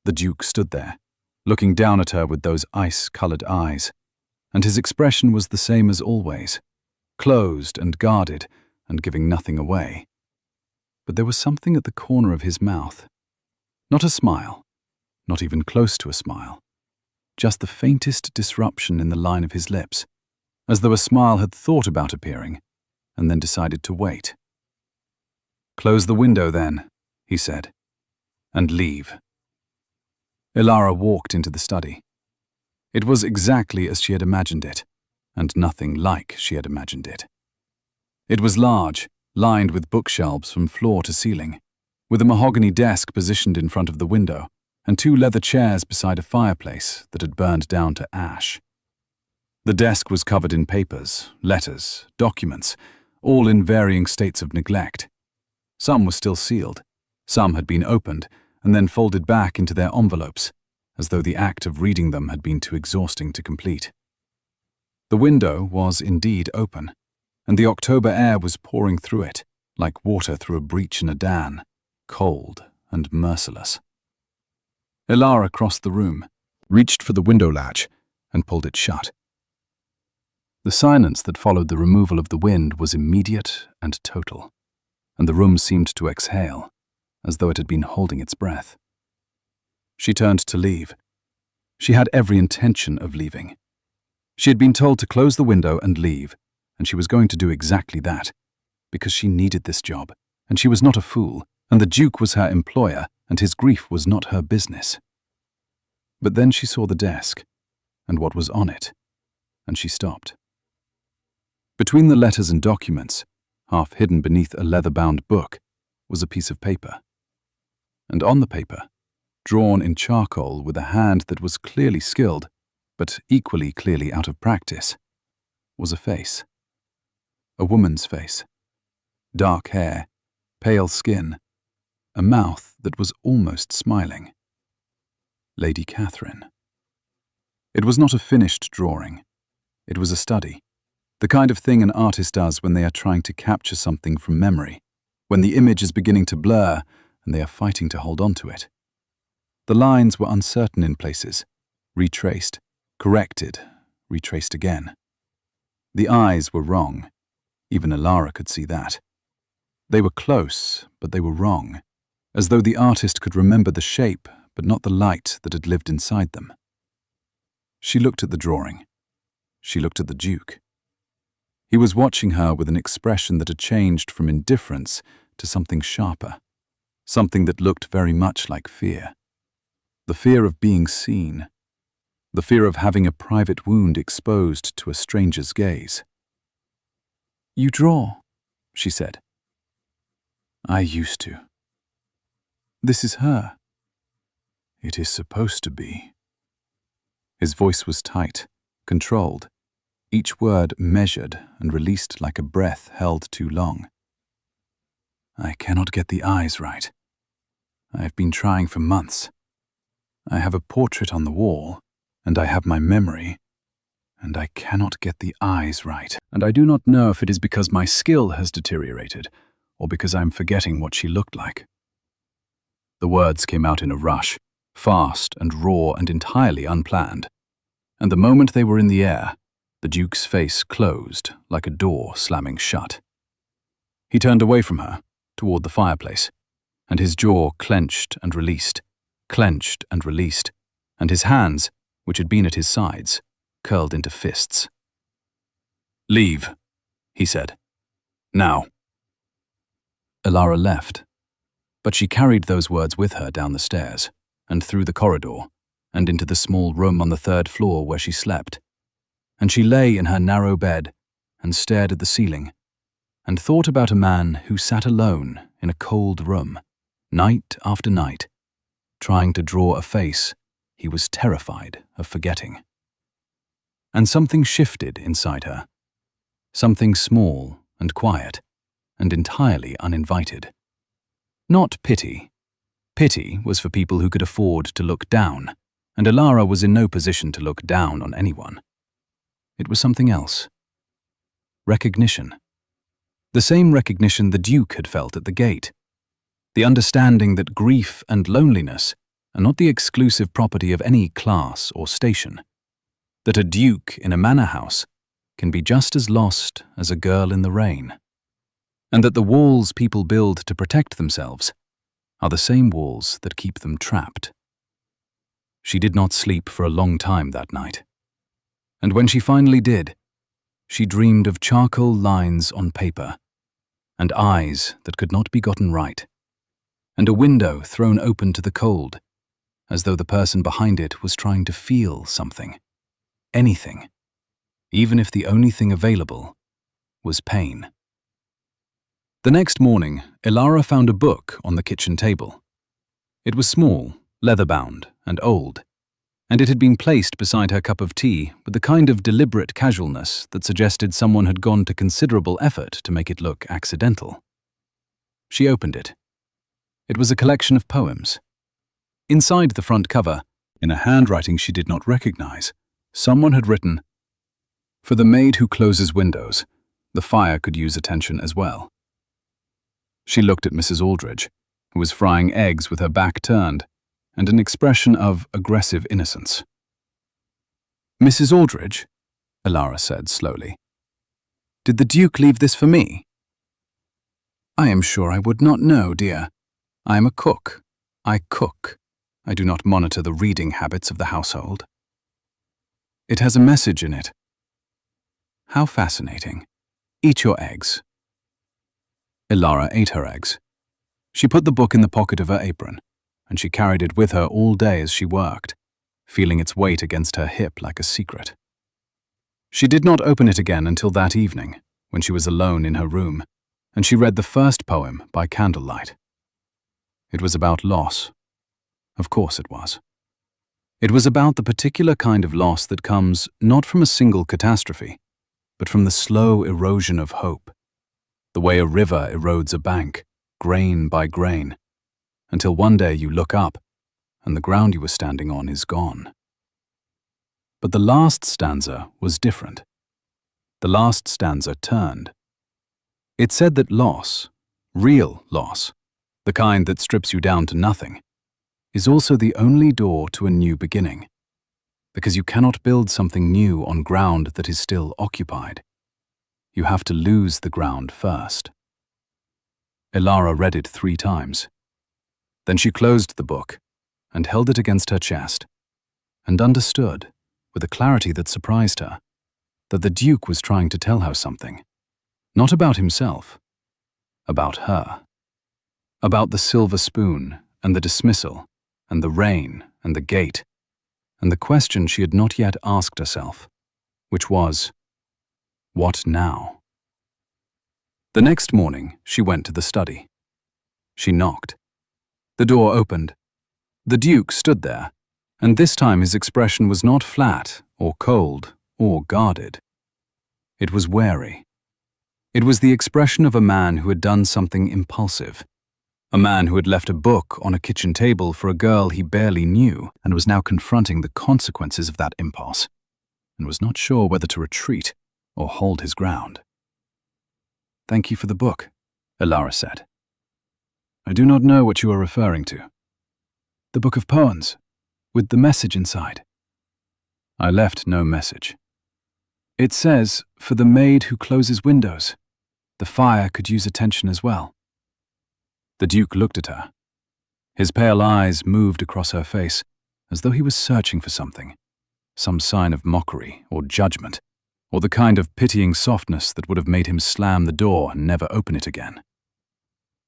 The Duke stood there, looking down at her with those ice-colored eyes, and his expression was the same as always, closed and guarded and giving nothing away. But there was something at the corner of his mouth. Not a smile, not even close to a smile, just the faintest disruption in the line of his lips, as though a smile had thought about appearing and then decided to wait. "Close the window, then," he said, "and leave." Elara walked into the study. It was exactly as she had imagined it, and nothing like she had imagined it. It was large, lined with bookshelves from floor to ceiling, with a mahogany desk positioned in front of the window and 2 leather chairs beside a fireplace that had burned down to ash. The desk was covered in papers, letters, documents, all in varying states of neglect. Some were still sealed, some had been opened and then folded back into their envelopes, as though the act of reading them had been too exhausting to complete. The window was indeed open, and the October air was pouring through it, like water through a breach in a dam, cold and merciless. Elara crossed the room, reached for the window latch, and pulled it shut. The silence that followed the removal of the wind was immediate and total, and the room seemed to exhale, as though it had been holding its breath. She turned to leave. She had every intention of leaving. She had been told to close the window and leave, and she was going to do exactly that, because she needed this job, and she was not a fool, and the Duke was her employer, and his grief was not her business. But then she saw the desk, and what was on it, and she stopped. Between the letters and documents, half hidden beneath a leather-bound book, was a piece of paper. And on the paper, drawn in charcoal with a hand that was clearly skilled, but equally clearly out of practice, was a face. A woman's face. Dark hair, pale skin, a mouth that was almost smiling. Lady Catherine. It was not a finished drawing. It was a study, the kind of thing an artist does when they are trying to capture something from memory, when the image is beginning to blur and they are fighting to hold on to it. The lines were uncertain in places, retraced, corrected, retraced again. The eyes were wrong. Even Elara could see that. They were close, but they were wrong, as though the artist could remember the shape, but not the light that had lived inside them. She looked at the drawing. She looked at the Duke. He was watching her with an expression that had changed from indifference to something sharper, something that looked very much like fear. The fear of being seen, the fear of having a private wound exposed to a stranger's gaze. "You draw," she said. "I used to." "This is her." "It is supposed to be." His voice was tight, controlled, each word measured and released like a breath held too long. "I cannot get the eyes right. I have been trying for months. I have a portrait on the wall, and I have my memory, and I cannot get the eyes right. And I do not know if it is because my skill has deteriorated, or because I am forgetting what she looked like." The words came out in a rush, fast and raw and entirely unplanned, and the moment they were in the air, the Duke's face closed like a door slamming shut. He turned away from her, toward the fireplace, and his jaw clenched and released, and his hands, which had been at his sides, curled into fists. "Leave," he said. "Now." Elara left, but she carried those words with her down the stairs, and through the corridor, and into the small room on the 3rd floor where she slept. And she lay in her narrow bed and stared at the ceiling, and thought about a man who sat alone in a cold room, night after night, trying to draw a face he was terrified of forgetting. And something shifted inside her, something small and quiet, and entirely uninvited. Not pity. Pity was for people who could afford to look down, and Elara was in no position to look down on anyone. It was something else. Recognition. The same recognition the Duke had felt at the gate. The understanding that grief and loneliness are not the exclusive property of any class or station. That a duke in a manor house can be just as lost as a girl in the rain. And that the walls people build to protect themselves are the same walls that keep them trapped. She did not sleep for a long time that night. And when she finally did, she dreamed of charcoal lines on paper, and eyes that could not be gotten right, and a window thrown open to the cold, as though the person behind it was trying to feel something, anything, even if the only thing available was pain. The next morning, Elara found a book on the kitchen table. It was small, leather-bound, and old, and it had been placed beside her cup of tea with the kind of deliberate casualness that suggested someone had gone to considerable effort to make it look accidental. She opened it. It was a collection of poems. Inside the front cover, in a handwriting she did not recognize, someone had written, "For the maid who closes windows, the fire could use attention as well." She looked at Mrs. Aldridge, who was frying eggs with her back turned, and an expression of aggressive innocence. "Mrs. Aldridge," Elara said slowly, "did the Duke leave this for me?" "I am sure I would not know, dear. I am a cook. I cook. I do not monitor the reading habits of the household." "It has a message in it." "How fascinating. Eat your eggs." Elara ate her eggs. She put the book in the pocket of her apron, and she carried it with her all day as she worked, feeling its weight against her hip like a secret. She did not open it again until that evening, when she was alone in her room, and she read the first poem by candlelight. It was about loss. Of course it was. It was about the particular kind of loss that comes not from a single catastrophe, but from the slow erosion of hope, the way a river erodes a bank, grain by grain, until one day you look up and the ground you were standing on is gone. But the last stanza was different. The last stanza turned. It said that loss, real loss, the kind that strips you down to nothing, is also the only door to a new beginning, because you cannot build something new on ground that is still occupied. You have to lose the ground first. Elara read it 3 times. Then she closed the book and held it against her chest, and understood, with a clarity that surprised her, that the Duke was trying to tell her something, not about himself, about her, about the silver spoon and the dismissal and the rain and the gate, and the question she had not yet asked herself, which was, what now? The next morning, she went to the study. She knocked. The door opened. The Duke stood there, and this time his expression was not flat or cold or guarded. It was wary. It was the expression of a man who had done something impulsive, a man who had left a book on a kitchen table for a girl he barely knew and was now confronting the consequences of that impulse, and was not sure whether to retreat or hold his ground. "Thank you for the book," Elara said. "I do not know what you are referring to." "The book of poems, with the message inside." "I left no message." "It says, for the maid who closes windows, the fire could use attention as well." The Duke looked at her. His pale eyes moved across her face, as though he was searching for something, some sign of mockery or judgment, or the kind of pitying softness that would have made him slam the door and never open it again.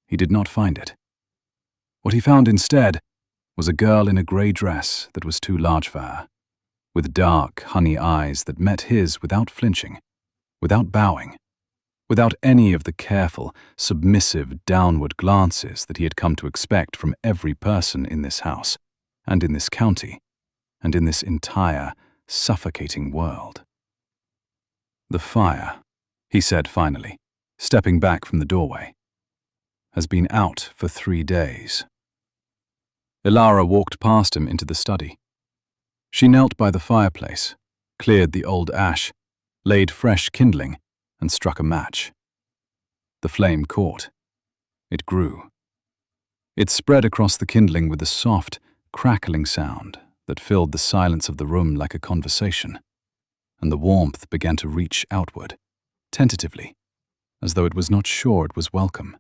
He did not find it. What he found instead was a girl in a grey dress that was too large for her, with dark, honey eyes that met his without flinching, without bowing, without any of the careful, submissive, downward glances that he had come to expect from every person in this house, and in this county, and in this entire, suffocating world. "The fire," he said finally, stepping back from the doorway, "has been out for 3 days." Elara walked past him into the study. She knelt by the fireplace, cleared the old ash, laid fresh kindling, and struck a match. The flame caught. It grew. It spread across the kindling with a soft, crackling sound that filled the silence of the room like a conversation, and the warmth began to reach outward, tentatively, as though it was not sure it was welcome.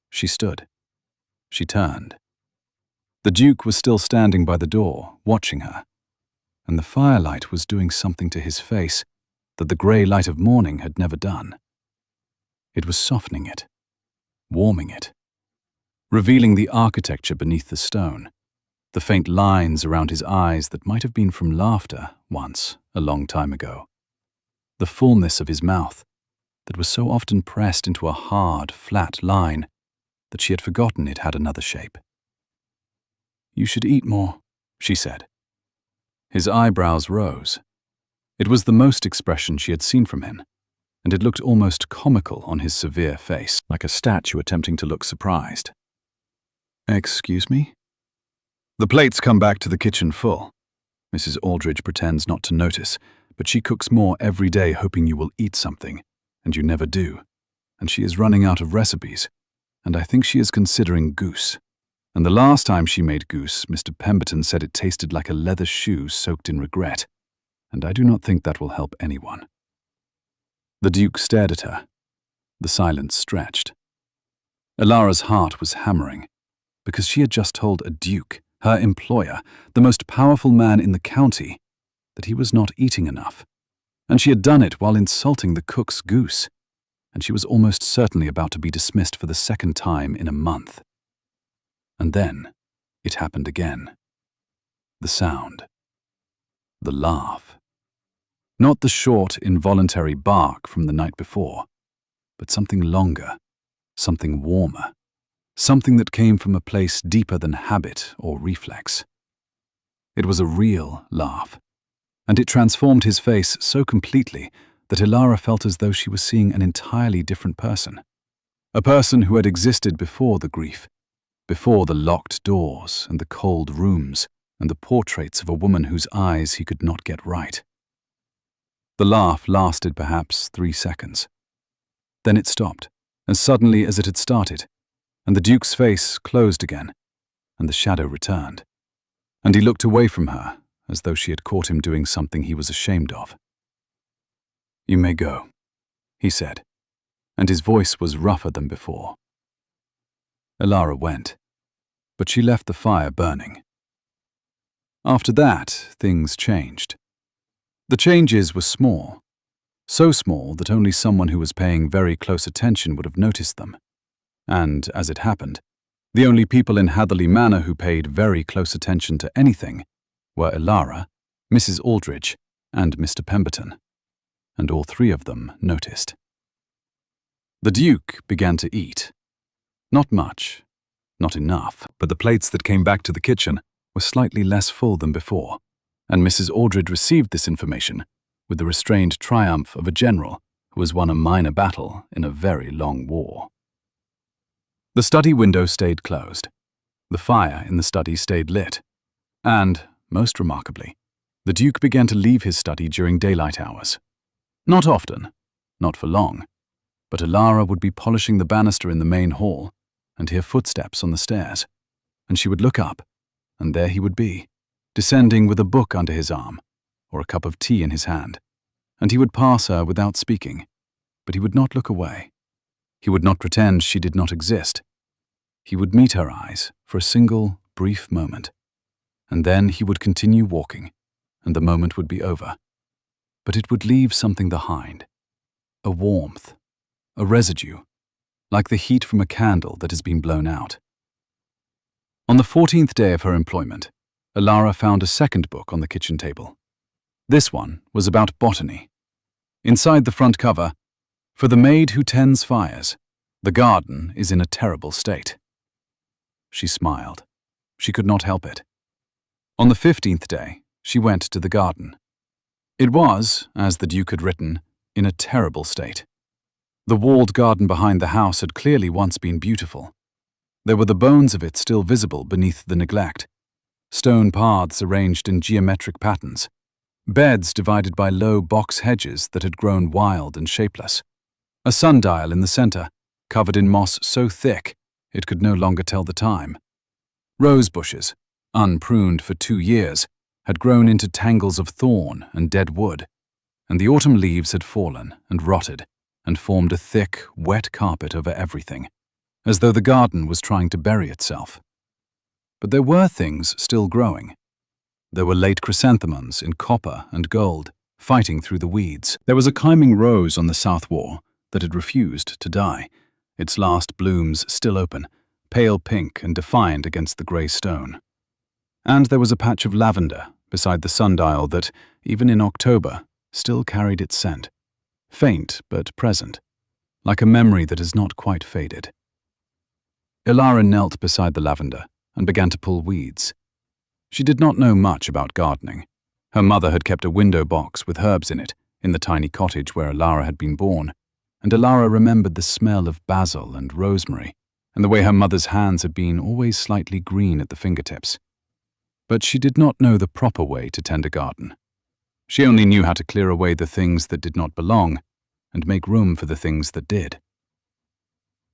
She stood. She turned. The Duke was still standing by the door, watching her, and the firelight was doing something to his face that the grey light of morning had never done. It was softening it, warming it, revealing the architecture beneath the stone, the faint lines around his eyes that might have been from laughter once, a long time ago, the fullness of his mouth, that was so often pressed into a hard, flat line that she had forgotten it had another shape. "You should eat more," she said. His eyebrows rose. It was the most expression she had seen from him, and it looked almost comical on his severe face, like a statue attempting to look surprised. "Excuse me?" The plates come back to the kitchen full. Mrs. Aldridge pretends not to notice, but she cooks more every day hoping you will eat something, and you never do. And she is running out of recipes, and I think she is considering goose. And the last time she made goose, Mr. Pemberton said it tasted like a leather shoe soaked in regret, and I do not think that will help anyone. The Duke stared at her. The silence stretched. Elara's heart was hammering, because she had just told a duke, her employer, the most powerful man in the county, that he was not eating enough. And she had done it while insulting the cook's goose, and she was almost certainly about to be dismissed for the second time in a month. And then it happened again. The sound. The laugh. Not the short, involuntary bark from the night before, but something longer, something warmer, something that came from a place deeper than habit or reflex. It was a real laugh, and it transformed his face so completely that Elara felt as though she was seeing an entirely different person. A person who had existed before the grief, before the locked doors and the cold rooms and the portraits of a woman whose eyes he could not get right. The laugh lasted perhaps 3 seconds. Then it stopped, as suddenly as it had started, and the Duke's face closed again, and the shadow returned, and he looked away from her as though she had caught him doing something he was ashamed of. "You may go," he said, and his voice was rougher than before. Elara went, but she left the fire burning. After that, things changed. The changes were small, so small that only someone who was paying very close attention would have noticed them. And, as it happened, the only people in Hatherley Manor who paid very close attention to anything were Elara, Mrs. Aldridge, and Mr. Pemberton, and all three of them noticed. The Duke began to eat. Not much, not enough, but the plates that came back to the kitchen were slightly less full than before, and Mrs. Aldridge received this information with the restrained triumph of a general who has won a minor battle in a very long war. The study window stayed closed. The fire in the study stayed lit. And, most remarkably, the Duke began to leave his study during daylight hours. Not often, not for long, but Elara would be polishing the banister in the main hall and hear footsteps on the stairs, and she would look up, and there he would be, descending with a book under his arm or a cup of tea in his hand, and he would pass her without speaking, but he would not look away. He would not pretend she did not exist. He would meet her eyes for a single, brief moment, and then he would continue walking, and the moment would be over. But it would leave something behind, a warmth, a residue, like the heat from a candle that has been blown out. On the 14th day of her employment, Elara found a second book on the kitchen table. This one was about botany. Inside the front cover, "For the maid who tends fires, the garden is in a terrible state." She smiled. She could not help it. On the 15th day, she went to the garden. It was, as the Duke had written, in a terrible state. The walled garden behind the house had clearly once been beautiful. There were the bones of it still visible beneath the neglect. Stone paths arranged in geometric patterns. Beds divided by low box hedges that had grown wild and shapeless. A sundial in the center, covered in moss so thick it could no longer tell the time. Rose bushes, unpruned for 2 years, had grown into tangles of thorn and dead wood, and the autumn leaves had fallen and rotted and formed a thick, wet carpet over everything, as though the garden was trying to bury itself. But there were things still growing. There were late chrysanthemums in copper and gold, fighting through the weeds. There was a climbing rose on the south wall that had refused to die, its last blooms still open, pale pink and defiant against the grey stone. And there was a patch of lavender beside the sundial that, even in October, still carried its scent, faint but present, like a memory that has not quite faded. Elara knelt beside the lavender and began to pull weeds. She did not know much about gardening. Her mother had kept a window box with herbs in it, in the tiny cottage where Elara had been born, and Elara remembered the smell of basil and rosemary, and the way her mother's hands had been always slightly green at the fingertips. But she did not know the proper way to tend a garden. She only knew how to clear away the things that did not belong and make room for the things that did.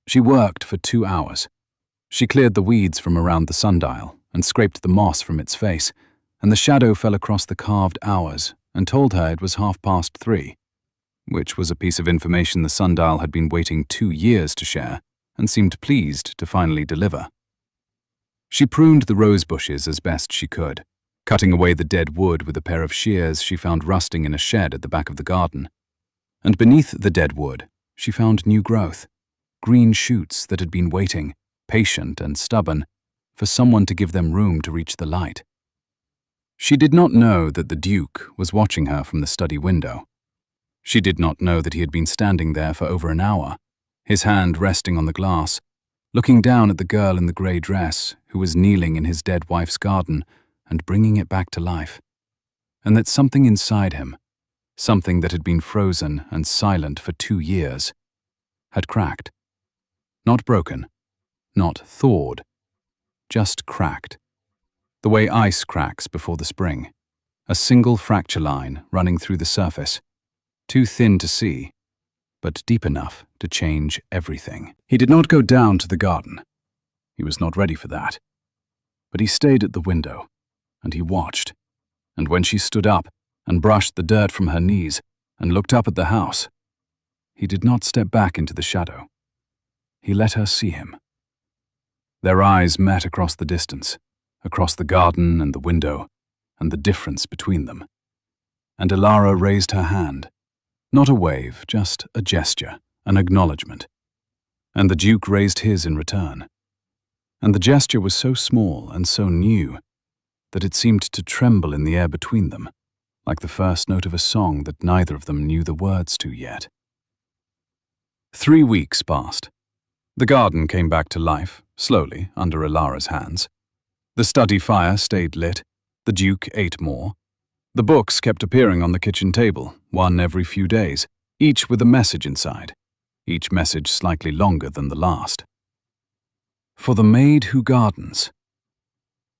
She worked for 2 hours. She cleared the weeds from around the sundial and scraped the moss from its face, and the shadow fell across the carved hours and told her it was 3:30, which was a piece of information the sundial had been waiting 2 years to share and seemed pleased to finally deliver. She pruned the rose bushes as best she could, cutting away the dead wood with a pair of shears she found rusting in a shed at the back of the garden. And beneath the dead wood, she found new growth, green shoots that had been waiting, patient and stubborn, for someone to give them room to reach the light. She did not know that the Duke was watching her from the study window. She did not know that he had been standing there for over an hour, his hand resting on the glass, looking down at the girl in the grey dress who was kneeling in his dead wife's garden and bringing it back to life, and that something inside him, something that had been frozen and silent for 2 years, had cracked. Not broken, not thawed, just cracked. The way ice cracks before the spring, a single fracture line running through the surface, too thin to see, but deep enough to change everything. He did not go down to the garden. He was not ready for that. But he stayed at the window, and he watched. And when she stood up and brushed the dirt from her knees and looked up at the house, he did not step back into the shadow. He let her see him. Their eyes met across the distance, across the garden and the window, and the difference between them. And Elara raised her hand. Not a wave, just a gesture, an acknowledgement. And the Duke raised his in return. And the gesture was so small and so new that it seemed to tremble in the air between them, like the first note of a song that neither of them knew the words to yet. 3 weeks passed. The garden came back to life, slowly, under Elara's hands. The study fire stayed lit. The Duke ate more. The books kept appearing on the kitchen table, one every few days, each with a message inside, each message slightly longer than the last. For the maid who gardens.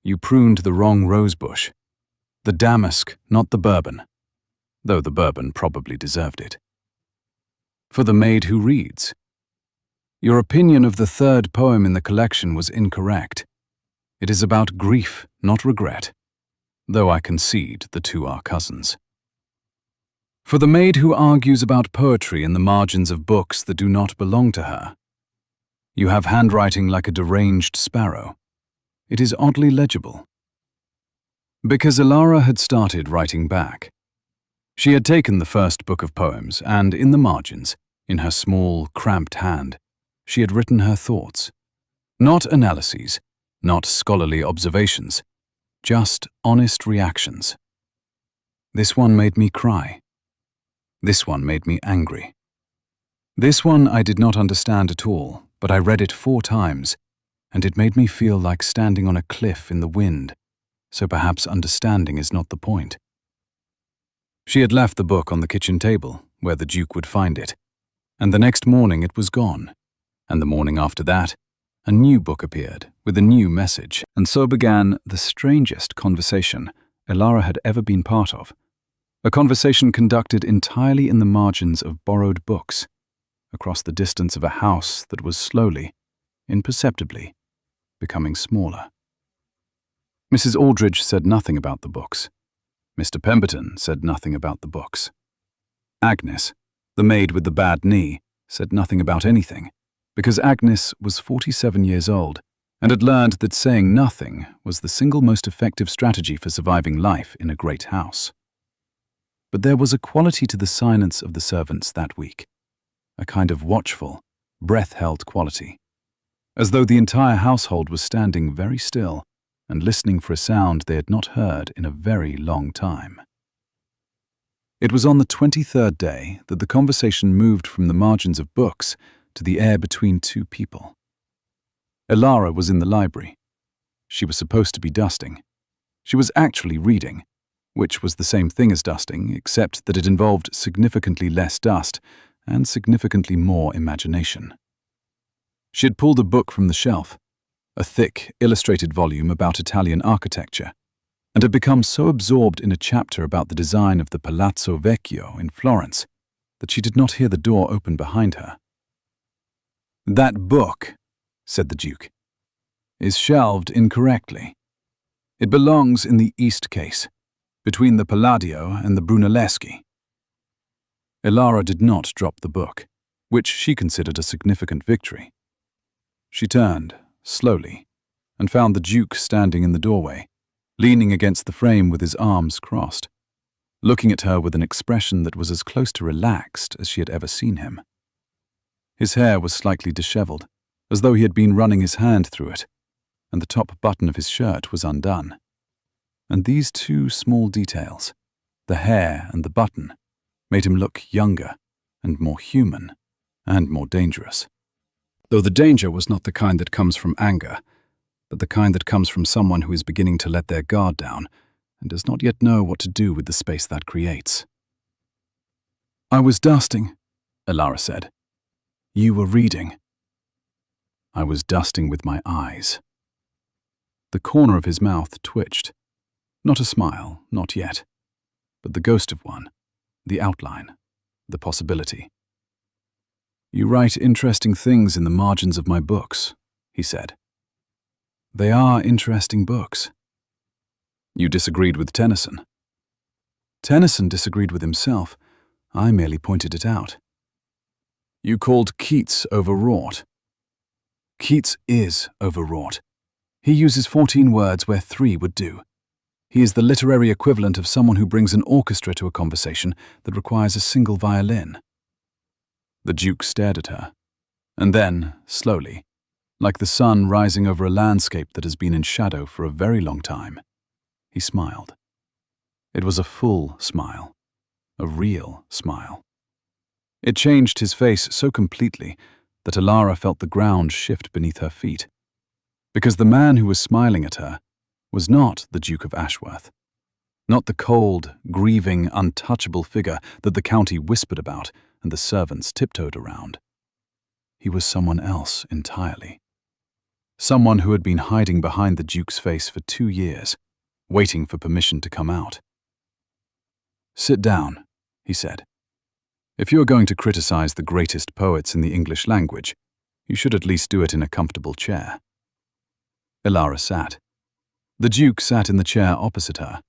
You pruned the wrong rosebush. The damask, not the bourbon, though the bourbon probably deserved it. For the maid who reads. Your opinion of the 3rd poem in the collection was incorrect. It is about grief, not regret, though I concede the two are cousins. For the maid who argues about poetry in the margins of books that do not belong to her. You have handwriting like a deranged sparrow. It is oddly legible. Because Elara had started writing back. She had taken the first book of poems and, in the margins, in her small, cramped hand, she had written her thoughts. Not analyses, not scholarly observations, just honest reactions. This one made me cry. This one made me angry. This one I did not understand at all, but I read it 4 times, and it made me feel like standing on a cliff in the wind, so perhaps understanding is not the point. She had left the book on the kitchen table, where the Duke would find it, and the next morning it was gone, and the morning after that, a new book appeared with a new message, and so began the strangest conversation Elara had ever been part of. A conversation conducted entirely in the margins of borrowed books, across the distance of a house that was slowly, imperceptibly, becoming smaller. Mrs. Aldridge said nothing about the books. Mr. Pemberton said nothing about the books. Agnes, the maid with the bad knee, said nothing about anything, because Agnes was 47 years old and had learned that saying nothing was the single most effective strategy for surviving life in a great house. But there was a quality to the silence of the servants that week, a kind of watchful, breath-held quality, as though the entire household was standing very still and listening for a sound they had not heard in a very long time. It was on the 23rd day that the conversation moved from the margins of books to the air between two people. Elara was in the library. She was supposed to be dusting. She was actually reading, which was the same thing as dusting, except that it involved significantly less dust and significantly more imagination. She had pulled a book from the shelf, a thick, illustrated volume about Italian architecture, and had become so absorbed in a chapter about the design of the Palazzo Vecchio in Florence that she did not hear the door open behind her. "That book," said the Duke, "is shelved incorrectly. It belongs in the east case, between the Palladio and the Brunelleschi." Elara did not drop the book, which she considered a significant victory. She turned, slowly, and found the Duke standing in the doorway, leaning against the frame with his arms crossed, looking at her with an expression that was as close to relaxed as she had ever seen him. His hair was slightly disheveled, as though he had been running his hand through it, and the top button of his shirt was undone. And these two small details, the hair and the button, made him look younger and more human and more dangerous. Though the danger was not the kind that comes from anger, but the kind that comes from someone who is beginning to let their guard down and does not yet know what to do with the space that creates. "I was dusting," Elara said. "You were reading." "I was dusting with my eyes." The corner of his mouth twitched. Not a smile, not yet, but the ghost of one, the outline, the possibility. "You write interesting things in the margins of my books," he said. "They are interesting books." "You disagreed with Tennyson." "Tennyson disagreed with himself. I merely pointed it out." "You called Keats overwrought." "Keats is overwrought. He uses 14 words where 3 would do. He is the literary equivalent of someone who brings an orchestra to a conversation that requires a single violin." The Duke stared at her, and then, slowly, like the sun rising over a landscape that has been in shadow for a very long time, he smiled. It was a full smile, a real smile. It changed his face so completely that Elara felt the ground shift beneath her feet, because the man who was smiling at her was not the Duke of Ashworth, not the cold, grieving, untouchable figure that the county whispered about and the servants tiptoed around. He was someone else entirely. Someone who had been hiding behind the Duke's face for 2 years, waiting for permission to come out. "Sit down," he said. "If you are going to criticize the greatest poets in the English language, you should at least do it in a comfortable chair." Elara sat. The Duke sat in the chair opposite her,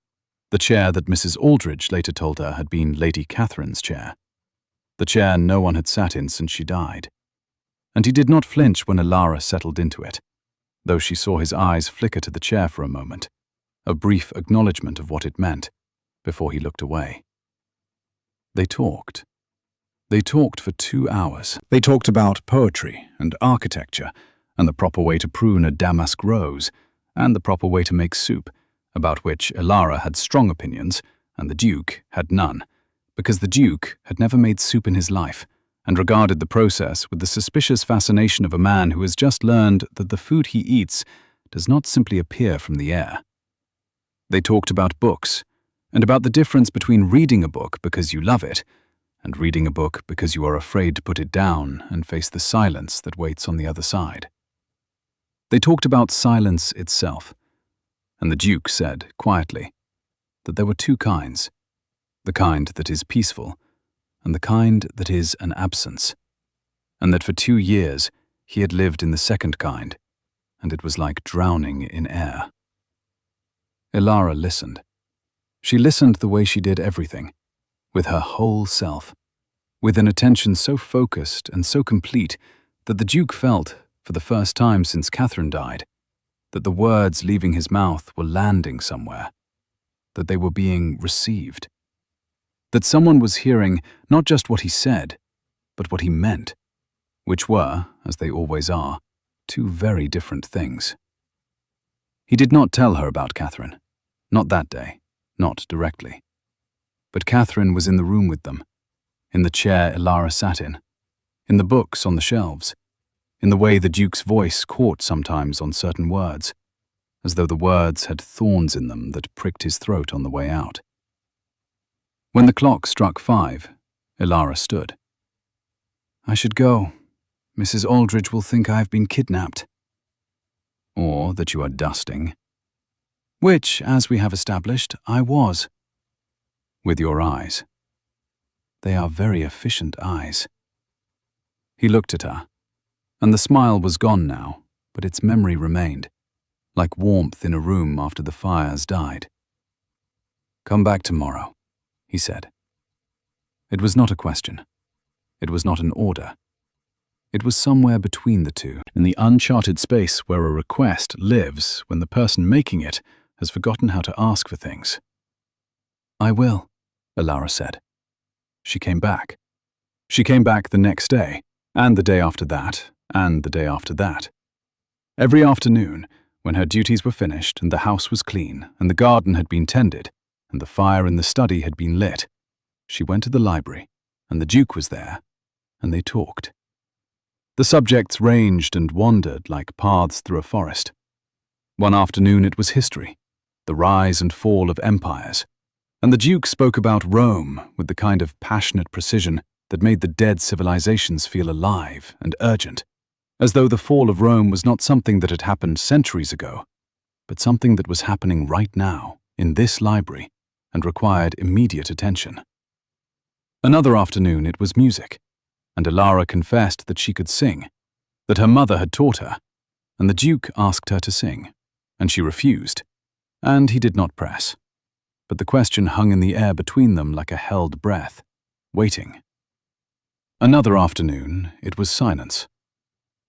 the chair that Mrs. Aldridge later told her had been Lady Catherine's chair, the chair no one had sat in since she died. And he did not flinch when Elara settled into it, though she saw his eyes flicker to the chair for a moment, a brief acknowledgement of what it meant, before he looked away. They talked. They talked for 2 hours. They talked about poetry and architecture, and the proper way to prune a damask rose, and the proper way to make soup, about which Elara had strong opinions, and the Duke had none, because the Duke had never made soup in his life, and regarded the process with the suspicious fascination of a man who has just learned that the food he eats does not simply appear from the air. They talked about books, and about the difference between reading a book because you love it, and reading a book because you are afraid to put it down and face the silence that waits on the other side. They talked about silence itself, and the Duke said, quietly, that there were 2 kinds, the kind that is peaceful, and the kind that is an absence, and that for 2 years he had lived in the second kind, and it was like drowning in air. Elara listened. She listened the way she did everything, with her whole self, with an attention so focused and so complete that the Duke felt, for the first time since Catherine died, that the words leaving his mouth were landing somewhere, that they were being received, that someone was hearing not just what he said, but what he meant, which were, as they always are, 2 very different things. He did not tell her about Catherine, not that day, not directly. but Catherine was in the room with them, in the chair Elara sat in the books on the shelves, in the way the Duke's voice caught sometimes on certain words, as though the words had thorns in them that pricked his throat on the way out. When the clock struck 5, Elara stood. "I should go. Mrs. Aldridge will think I have been kidnapped." "Or that you are dusting." "Which, as we have established, I was." "With your eyes." "They are very efficient eyes." He looked at her, and the smile was gone now, but its memory remained, like warmth in a room after the fires died. "Come back tomorrow," he said. It was not a question. It was not an order. It was somewhere between the two, in the uncharted space where a request lives when the person making it has forgotten how to ask for things. "I will," Elara said. She came back. She came back the next day, and the day after that, and the day after that. Every afternoon, when her duties were finished and the house was clean and the garden had been tended and the fire in the study had been lit, she went to the library, and the Duke was there, and they talked. The subjects ranged and wandered like paths through a forest. One afternoon it was history, the rise and fall of empires, and the Duke spoke about Rome with the kind of passionate precision that made the dead civilizations feel alive and urgent, as though the fall of Rome was not something that had happened centuries ago, but something that was happening right now, in this library, and required immediate attention. Another afternoon it was music, and Elara confessed that she could sing, that her mother had taught her, and the Duke asked her to sing, and she refused, and he did not press. But the question hung in the air between them like a held breath, waiting. Another afternoon it was silence.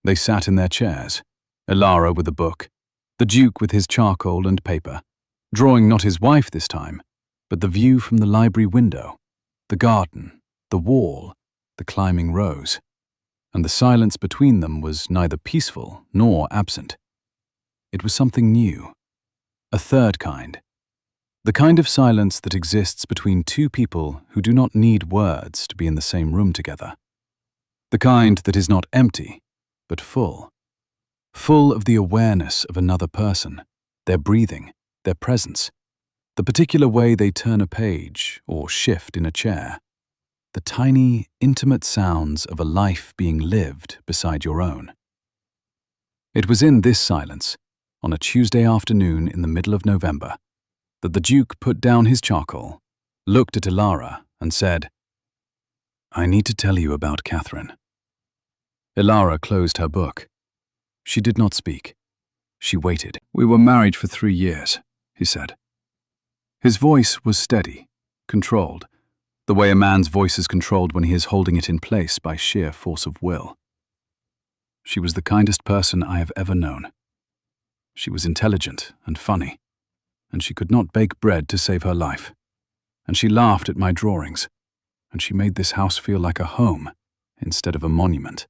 They sat in their chairs, Elara with a book, the Duke with his charcoal and paper, drawing not his wife this time, but the view from the library window, the garden, the wall, the climbing rose, and the silence between them was neither peaceful nor absent. It was something new, a third kind, the kind of silence that exists between two people who do not need words to be in the same room together, the kind that is not empty, but full of the awareness of another person, their breathing, their presence, the particular way they turn a page or shift in a chair, the tiny, intimate sounds of a life being lived beside your own. It was in this silence, on a Tuesday afternoon in the middle of November, that the Duke put down his charcoal, looked at Elara, and said, "I need to tell you about Catherine." Elara closed her book. She did not speak. She waited. "We were married for 3 years," he said. His voice was steady, controlled, the way a man's voice is controlled when he is holding it in place by sheer force of will. She was the kindest person I have ever known. She was intelligent and funny, and she could not bake bread to save her life, and she laughed at my drawings, and she made this house feel like a home instead of a monument.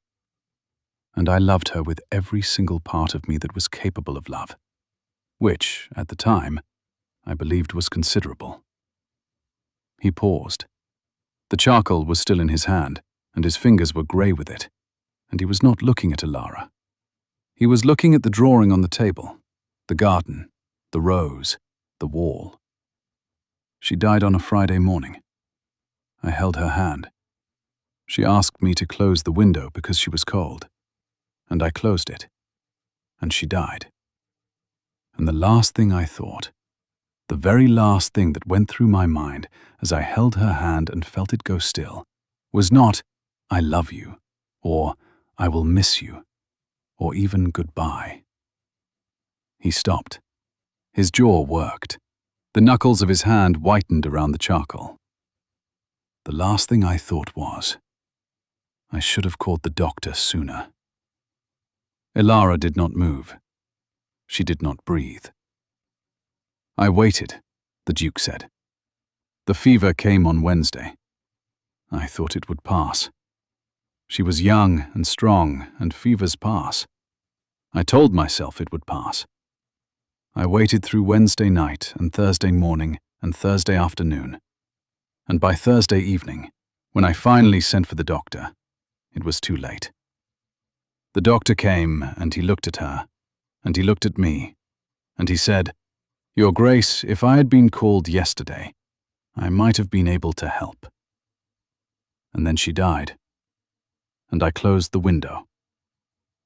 And I loved her with every single part of me that was capable of love, which, at the time, I believed was considerable. He paused. The charcoal was still in his hand, and his fingers were grey with it, and he was not looking at Elara. He was looking at the drawing on the table, the garden, the rose, the wall. She died on a Friday morning. I held her hand. She asked me to close the window because she was cold, and I closed it, and she died. And the last thing I thought, the very last thing that went through my mind as I held her hand and felt it go still, was not, "I love you," or "I will miss you," or even "goodbye." He stopped. His jaw worked. The knuckles of his hand whitened around the charcoal. The last thing I thought was, I should have called the doctor sooner. Elara did not move. She did not breathe. "I waited," the Duke said. "The fever came on Wednesday. I thought it would pass. She was young and strong, and fevers pass. I told myself it would pass. I waited through Wednesday night and Thursday morning and Thursday afternoon, And by Thursday evening, when I finally sent for the doctor, it was too late. The doctor came, and he looked at her, and he looked at me, and he said, "Your Grace, if I had been called yesterday, I might have been able to help." And then she died, and I closed the window,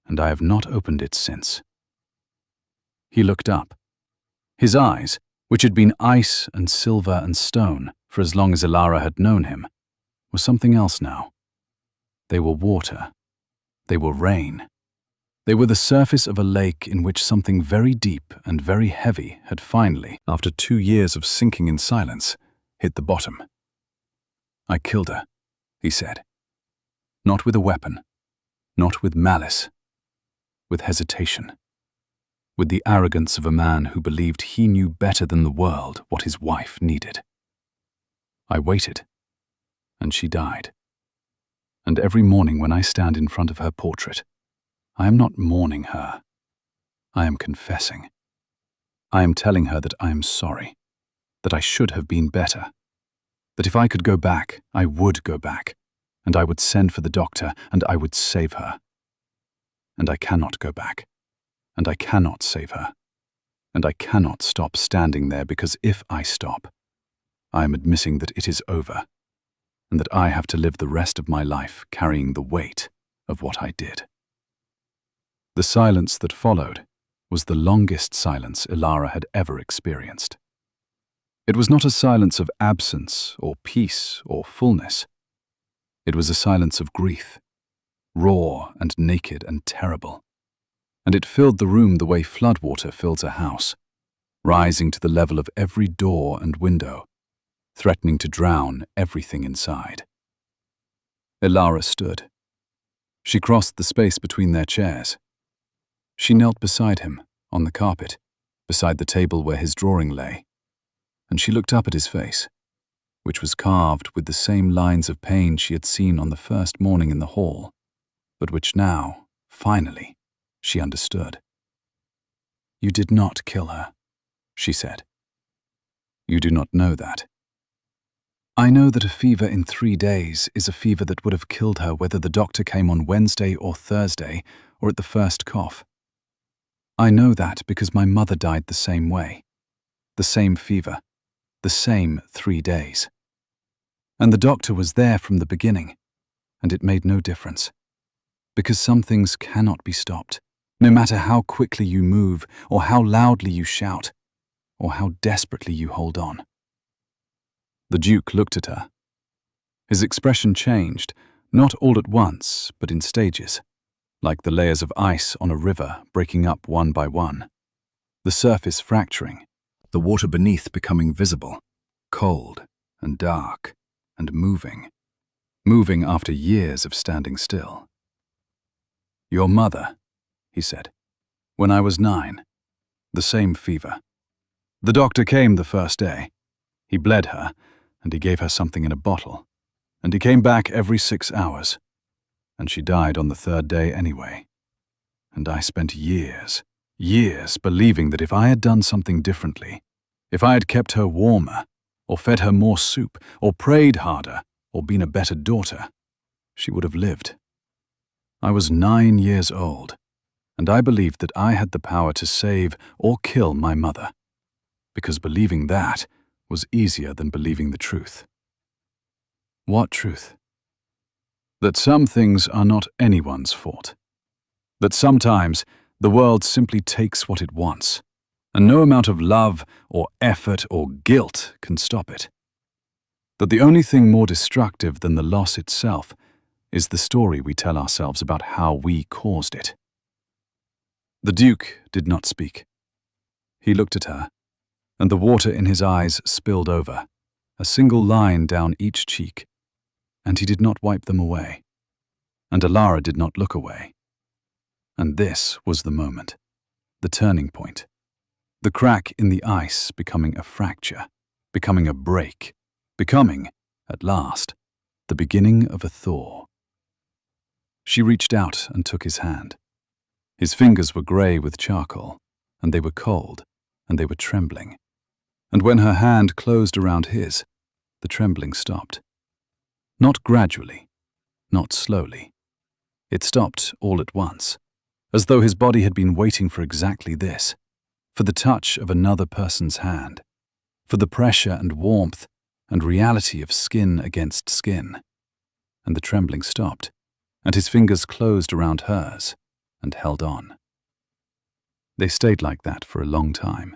and I have not opened it since. He looked up. His eyes, which had been ice and silver and stone for as long as Elara had known him, were something else now. They were water. They were rain. They were the surface of a lake in which something very deep and very heavy had finally, after 2 years of sinking in silence, hit the bottom. "I killed her," he said. "Not with a weapon, not with malice, with hesitation, with the arrogance of a man who believed he knew better than the world what his wife needed. I waited, and she died. And every morning when I stand in front of her portrait, I am not mourning her. I am confessing. I am telling her that I am sorry, that I should have been better, that if I could go back, I would go back, and I would send for the doctor, and I would save her. And I cannot go back, and I cannot save her, and I cannot stop standing there, because if I stop, I am admitting that it is over, and that I have to live the rest of my life carrying the weight of what I did." The silence that followed was the longest silence Elara had ever experienced. It was not a silence of absence or peace or fullness. It was a silence of grief, raw and naked and terrible, and it filled the room the way floodwater fills a house, rising to the level of every door and window, threatening to drown everything inside. Elara stood. She crossed the space between their chairs. She knelt beside him, on the carpet, beside the table where his drawing lay, and she looked up at his face, which was carved with the same lines of pain she had seen on the first morning in the hall, but which now, finally, she understood. "You did not kill her," she said. "You do not know that. I know that a fever in 3 days is a fever that would have killed her whether the doctor came on Wednesday or Thursday or at the first cough. I know that because my mother died the same way, the same fever, the same 3 days. And the doctor was there from the beginning, and it made no difference. Because some things cannot be stopped, no matter how quickly you move, or how loudly you shout, or how desperately you hold on." The Duke looked at her. His expression changed, not all at once, but in stages, like the layers of ice on a river breaking up one by one, the surface fracturing, the water beneath becoming visible, cold and dark and moving after years of standing still. "Your mother," he said, "when I was 9, the same fever. The doctor came the first day. He bled her, and he gave her something in a bottle, and he came back every 6 hours, and she died on the 3rd day anyway. And I spent years believing that if I had done something differently, if I had kept her warmer, or fed her more soup, or prayed harder, or been a better daughter, she would have lived. I was 9 years old, and I believed that I had the power to save or kill my mother, because believing that was easier than believing the truth." "What truth?" "That some things are not anyone's fault. That sometimes the world simply takes what it wants, and no amount of love or effort or guilt can stop it. That the only thing more destructive than the loss itself is the story we tell ourselves about how we caused it." The Duke did not speak. He looked at her, and the water in his eyes spilled over, a single line down each cheek, and he did not wipe them away, and Elara did not look away. And this was the moment, the turning point, the crack in the ice becoming a fracture, becoming a break, becoming, at last, the beginning of a thaw. She reached out and took his hand. His fingers were grey with charcoal, and they were cold, and they were trembling. And when her hand closed around his, the trembling stopped. Not gradually, not slowly. It stopped all at once, as though his body had been waiting for exactly this, for the touch of another person's hand, for the pressure and warmth and reality of skin against skin. And the trembling stopped, and his fingers closed around hers and held on. They stayed like that for a long time,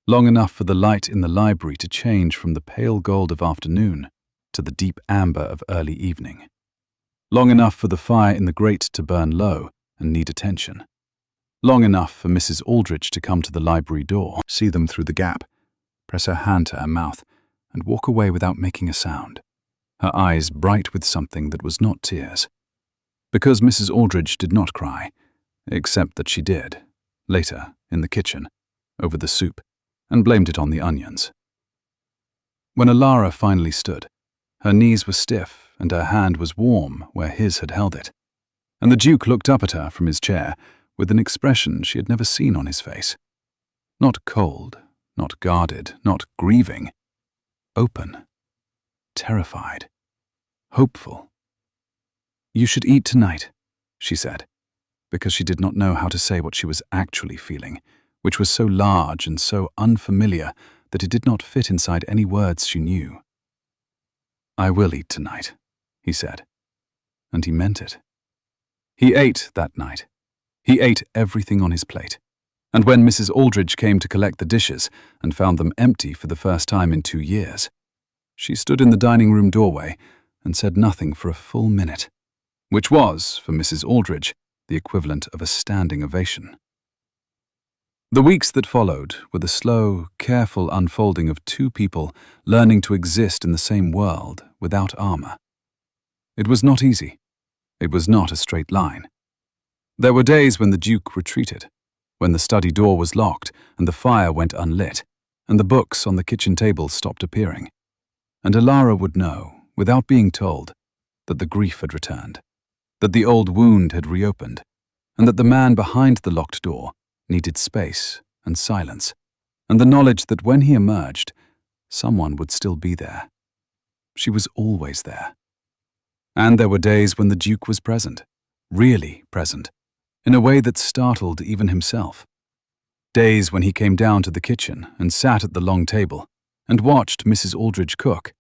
long enough for the light in the library to change from the pale gold of afternoon to the deep amber of early evening, long enough for the fire in the grate to burn low and need attention, long enough for Mrs. Aldrich to come to the library door, see them through the gap, press her hand to her mouth, and walk away without making a sound, her eyes bright with something that was not tears. Because Mrs. Aldrich did not cry, except that she did, later, in the kitchen, over the soup, and blamed it on the onions. When Elara finally stood, her knees were stiff and her hand was warm where his had held it, and the Duke looked up at her from his chair with an expression she had never seen on his face. Not cold, not guarded, not grieving. Open, terrified, hopeful. "You should eat tonight," she said, because she did not know how to say what she was actually feeling, which was so large and so unfamiliar that it did not fit inside any words she knew. "I will eat tonight," he said, and he meant it. He ate that night. He ate everything on his plate. And when Mrs. Aldrich came to collect the dishes and found them empty for the first time in 2 years, she stood in the dining room doorway and said nothing for a full minute, which was, for Mrs. Aldrich, the equivalent of a standing ovation. The weeks that followed were the slow, careful unfolding of two people learning to exist in the same world without armor. It was not easy. It was not a straight line. There were days when the Duke retreated, when the study door was locked and the fire went unlit, and the books on the kitchen table stopped appearing. And Elara would know, without being told, that the grief had returned, that the old wound had reopened, and that the man behind the locked door needed space and silence, and the knowledge that when he emerged, someone would still be there. She was always there. And there were days when the Duke was present, really present, in a way that startled even himself. Days when he came down to the kitchen and sat at the long table and watched Mrs. Aldrich cook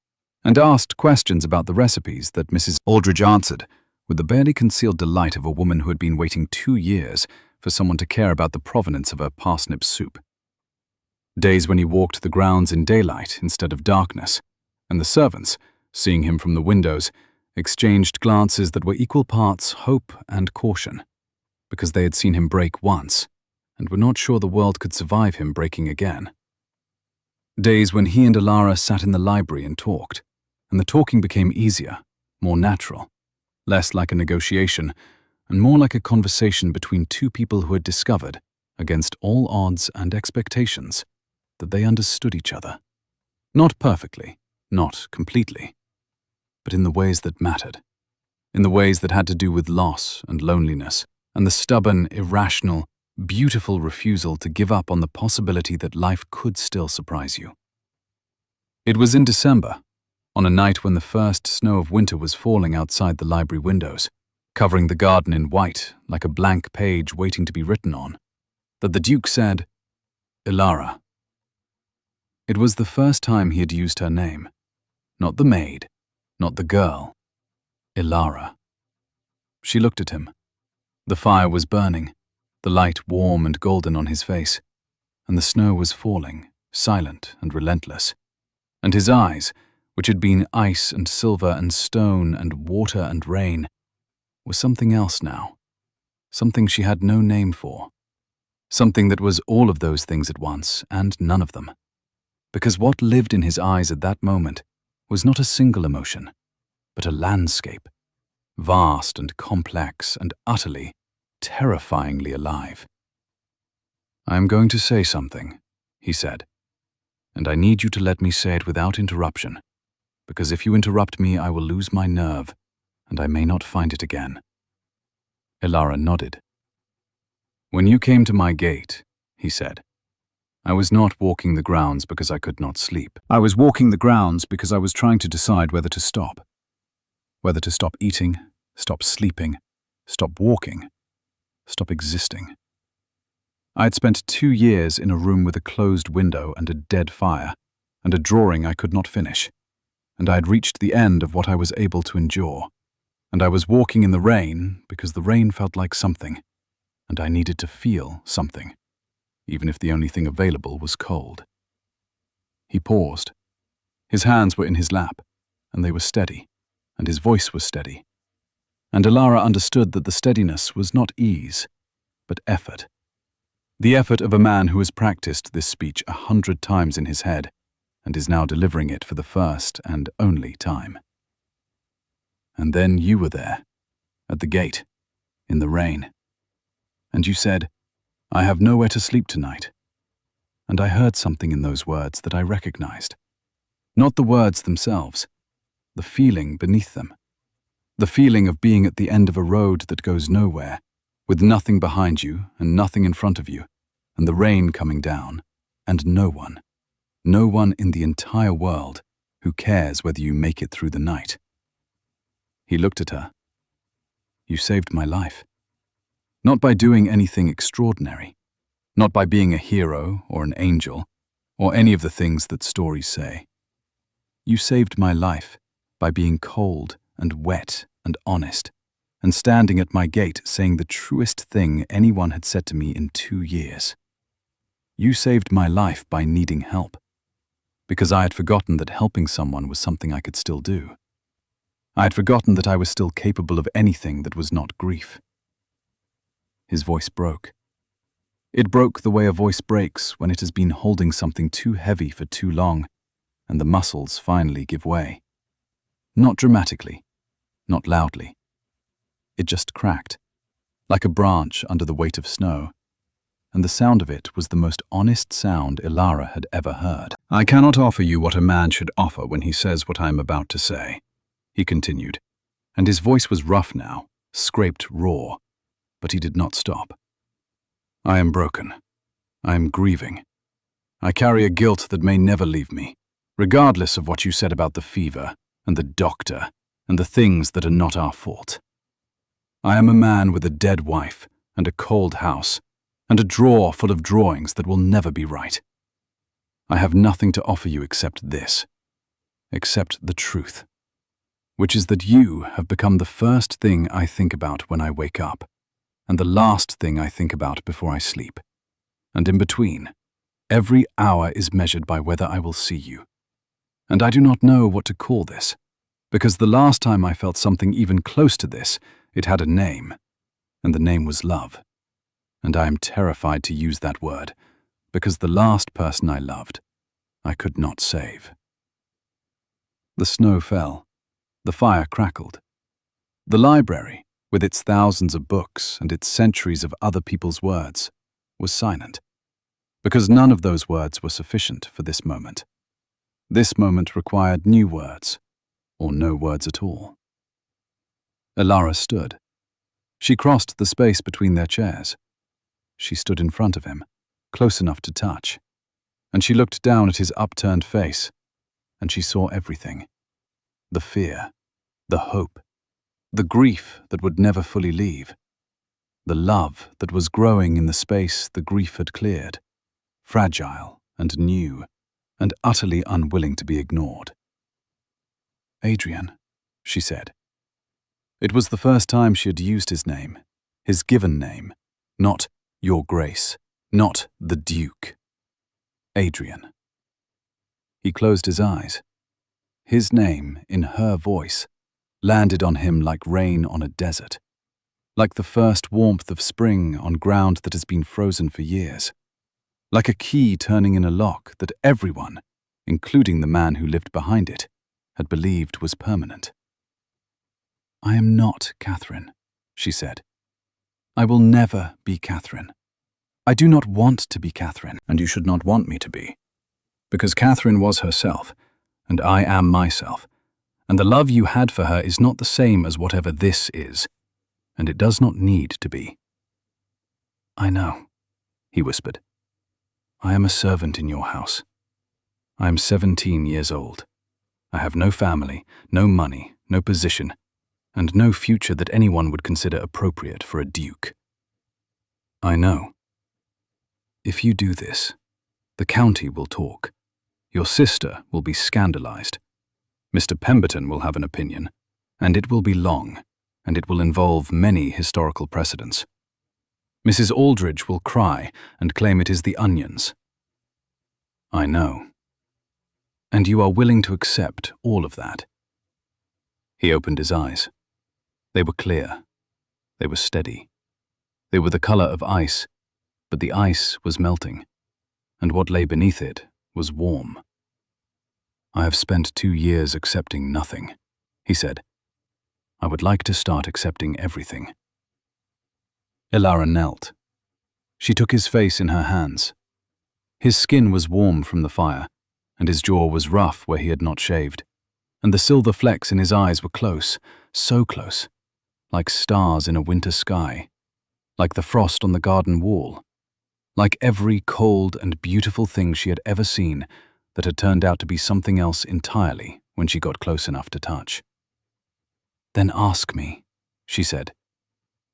and asked questions about the recipes that Mrs. Aldrich answered with the barely concealed delight of a woman who had been waiting 2 years for someone to care about the provenance of her parsnip soup. Days when he walked the grounds in daylight instead of darkness, and the servants, seeing him from the windows, exchanged glances that were equal parts hope and caution, because they had seen him break once and were not sure the world could survive him breaking again. Days when he and Elara sat in the library and talked, and the talking became easier, more natural, less like a negotiation, and more like a conversation between two people who had discovered, against all odds and expectations, that they understood each other. Not perfectly, not completely, but in the ways that mattered, in the ways that had to do with loss and loneliness, and the stubborn, irrational, beautiful refusal to give up on the possibility that life could still surprise you. It was in December, on a night when the first snow of winter was falling outside the library windows, covering the garden in white like a blank page waiting to be written on, that the Duke said, "Elara." It was the first time he had used her name, not the maid, not the girl, Elara. She looked at him. The fire was burning, the light warm and golden on his face, and the snow was falling, silent and relentless. And his eyes, which had been ice and silver and stone and water and rain, were something else now, something she had no name for, something that was all of those things at once and none of them. Because what lived in his eyes at that moment was not a single emotion, but a landscape, vast and complex and utterly, terrifyingly alive. "I am going to say something," he said, "and I need you to let me say it without interruption, because if you interrupt me I will lose my nerve, and I may not find it again." Elara nodded. "When you came to my gate," he said, I was not walking the grounds because I could not sleep. I was walking the grounds because I was trying to decide whether to stop. Whether to stop eating, stop sleeping, stop walking, stop existing. I had spent 2 years in a room with a closed window and a dead fire, and a drawing I could not finish, and I had reached the end of what I was able to endure, and I was walking in the rain because the rain felt like something, and I needed to feel something, even if the only thing available was cold. He paused. His hands were in his lap, and they were steady, and his voice was steady. And Elara understood that the steadiness was not ease, but effort. The effort of a man who has practiced this speech 100 times in his head, and is now delivering it for the first and only time. And then you were there, at the gate, in the rain. And you said, "I have nowhere to sleep tonight." And I heard something in those words that I recognized. Not the words themselves, the feeling beneath them. The feeling of being at the end of a road that goes nowhere, with nothing behind you and nothing in front of you, and the rain coming down, and no one in the entire world who cares whether you make it through the night. He looked at her. "You saved my life. Not by doing anything extraordinary, not by being a hero or an angel, or any of the things that stories say. You saved my life by being cold and wet and honest, and standing at my gate saying the truest thing anyone had said to me in 2 years. You saved my life by needing help, because I had forgotten that helping someone was something I could still do. I had forgotten that I was still capable of anything that was not grief." His voice broke. It broke the way a voice breaks when it has been holding something too heavy for too long, and the muscles finally give way. Not dramatically, not loudly. It just cracked, like a branch under the weight of snow, and the sound of it was the most honest sound Elara had ever heard. "I cannot offer you what a man should offer when he says what I am about to say," he continued, and his voice was rough now, scraped raw, but he did not stop. "I am broken. I am grieving. I carry a guilt that may never leave me, regardless of what you said about the fever, and the doctor, and the things that are not our fault. I am a man with a dead wife, and a cold house, and a drawer full of drawings that will never be right. I have nothing to offer you except this, except the truth, which is that you have become the first thing I think about when I wake up, and the last thing I think about before I sleep. And in between, every hour is measured by whether I will see you. And I do not know what to call this, because the last time I felt something even close to this, it had a name, and the name was love. And I am terrified to use that word, because the last person I loved, I could not save." The snow fell. The fire crackled. The library, with its thousands of books and its centuries of other people's words, was silent, because none of those words were sufficient for this moment. This moment required new words, or no words at all. Elara stood. She crossed the space between their chairs. She stood in front of him, close enough to touch, and she looked down at his upturned face, and she saw everything. The fear, the hope, the grief that would never fully leave, the love that was growing in the space the grief had cleared, fragile and new, and utterly unwilling to be ignored. "Adrian," she said. It was the first time she had used his name, his given name, not Your Grace, not the Duke. Adrian. He closed his eyes. His name, in her voice, landed on him like rain on a desert, like the first warmth of spring on ground that has been frozen for years, like a key turning in a lock that everyone, including the man who lived behind it, had believed was permanent. "I am not Catherine," she said. "I will never be Catherine. I do not want to be Catherine, and you should not want me to be, because Catherine was herself, and I am myself, and the love you had for her is not the same as whatever this is, and it does not need to be." "I know," he whispered. I am a servant in your house. I am 17 years old. I have no family, no money, no position, and no future that anyone would consider appropriate for a duke. I know. If you do this, the county will talk. Your sister will be scandalized. Mr. Pemberton will have an opinion, and it will be long, and it will involve many historical precedents. Mrs. Aldridge will cry and claim it is the onions. I know. And you are willing to accept all of that. He opened his eyes. They were clear. They were steady. They were the color of ice, but the ice was melting, and what lay beneath it was warm. I have spent 2 years accepting nothing, he said. I would like to start accepting everything. Elara knelt. She took his face in her hands. His skin was warm from the fire, and his jaw was rough where he had not shaved, and the silver flecks in his eyes were close, so close, like stars in a winter sky, like the frost on the garden wall, like every cold and beautiful thing she had ever seen that had turned out to be something else entirely when she got close enough to touch. Then ask me, she said,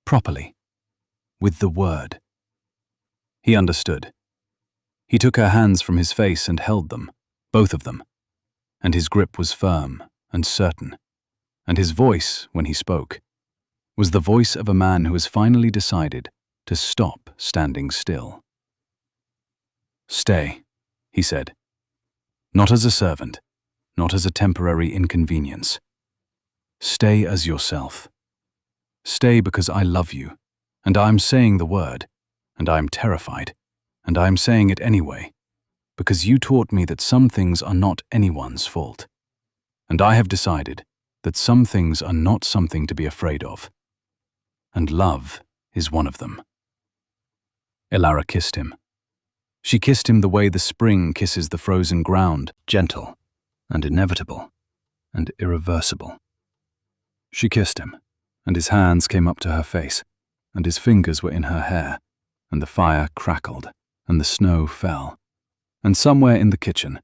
properly, with the word. He understood. He took her hands from his face and held them, both of them, and his grip was firm and certain, and his voice, when he spoke, was the voice of a man who has finally decided to stop standing still. Stay, he said. Not as a servant, not as a temporary inconvenience. Stay as yourself. Stay because I love you, and I am saying the word, and I am terrified, and I am saying it anyway, because you taught me that some things are not anyone's fault, and I have decided that some things are not something to be afraid of, and love is one of them. Elara kissed him. She kissed him the way the spring kisses the frozen ground, gentle and inevitable and irreversible. She kissed him, and his hands came up to her face, and his fingers were in her hair, and the fire crackled, and the snow fell. And somewhere in the kitchen,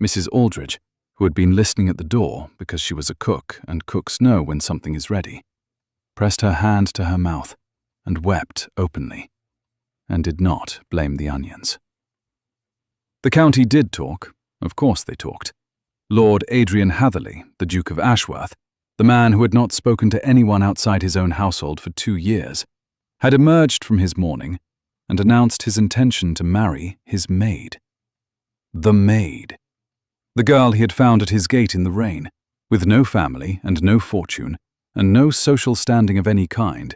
Mrs. Aldridge, who had been listening at the door because she was a cook and cooks know when something is ready, pressed her hand to her mouth and wept openly, and did not blame the onions. The county did talk. Of course they talked. Lord Adrian Hatherley, the Duke of Ashworth, the man who had not spoken to anyone outside his own household for 2 years, had emerged from his mourning and announced his intention to marry his maid. The maid. The girl he had found at his gate in the rain, with no family and no fortune, and no social standing of any kind.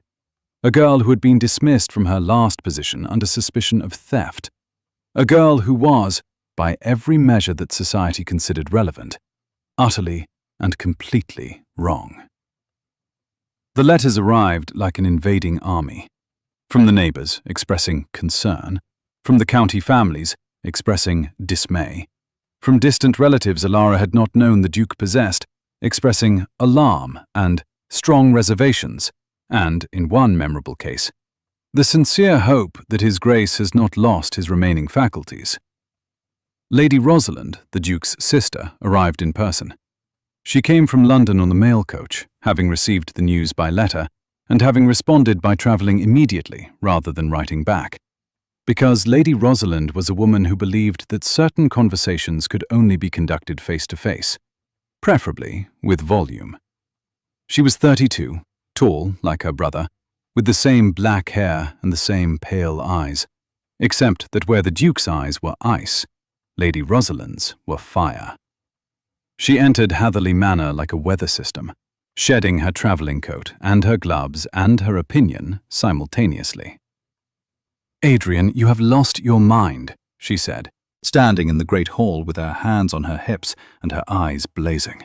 A girl who had been dismissed from her last position under suspicion of theft. A girl who was, by every measure that society considered relevant, utterly and completely wrong. The letters arrived like an invading army. From the neighbours, expressing concern. From the county families, expressing dismay. From distant relatives Elara had not known the Duke possessed, expressing alarm and strong reservations, and, in one memorable case, the sincere hope that His Grace has not lost his remaining faculties. Lady Rosalind, the Duke's sister, arrived in person. She came from London on the mail coach, having received the news by letter, and having responded by travelling immediately rather than writing back, because Lady Rosalind was a woman who believed that certain conversations could only be conducted face-to-face, preferably with volume. She was 32, tall like her brother, with the same black hair and the same pale eyes, except that where the Duke's eyes were ice, Lady Rosalind's were fire. She entered Hatherley Manor like a weather system, shedding her travelling coat and her gloves and her opinion simultaneously. "Adrian, you have lost your mind," she said, standing in the great hall with her hands on her hips and her eyes blazing.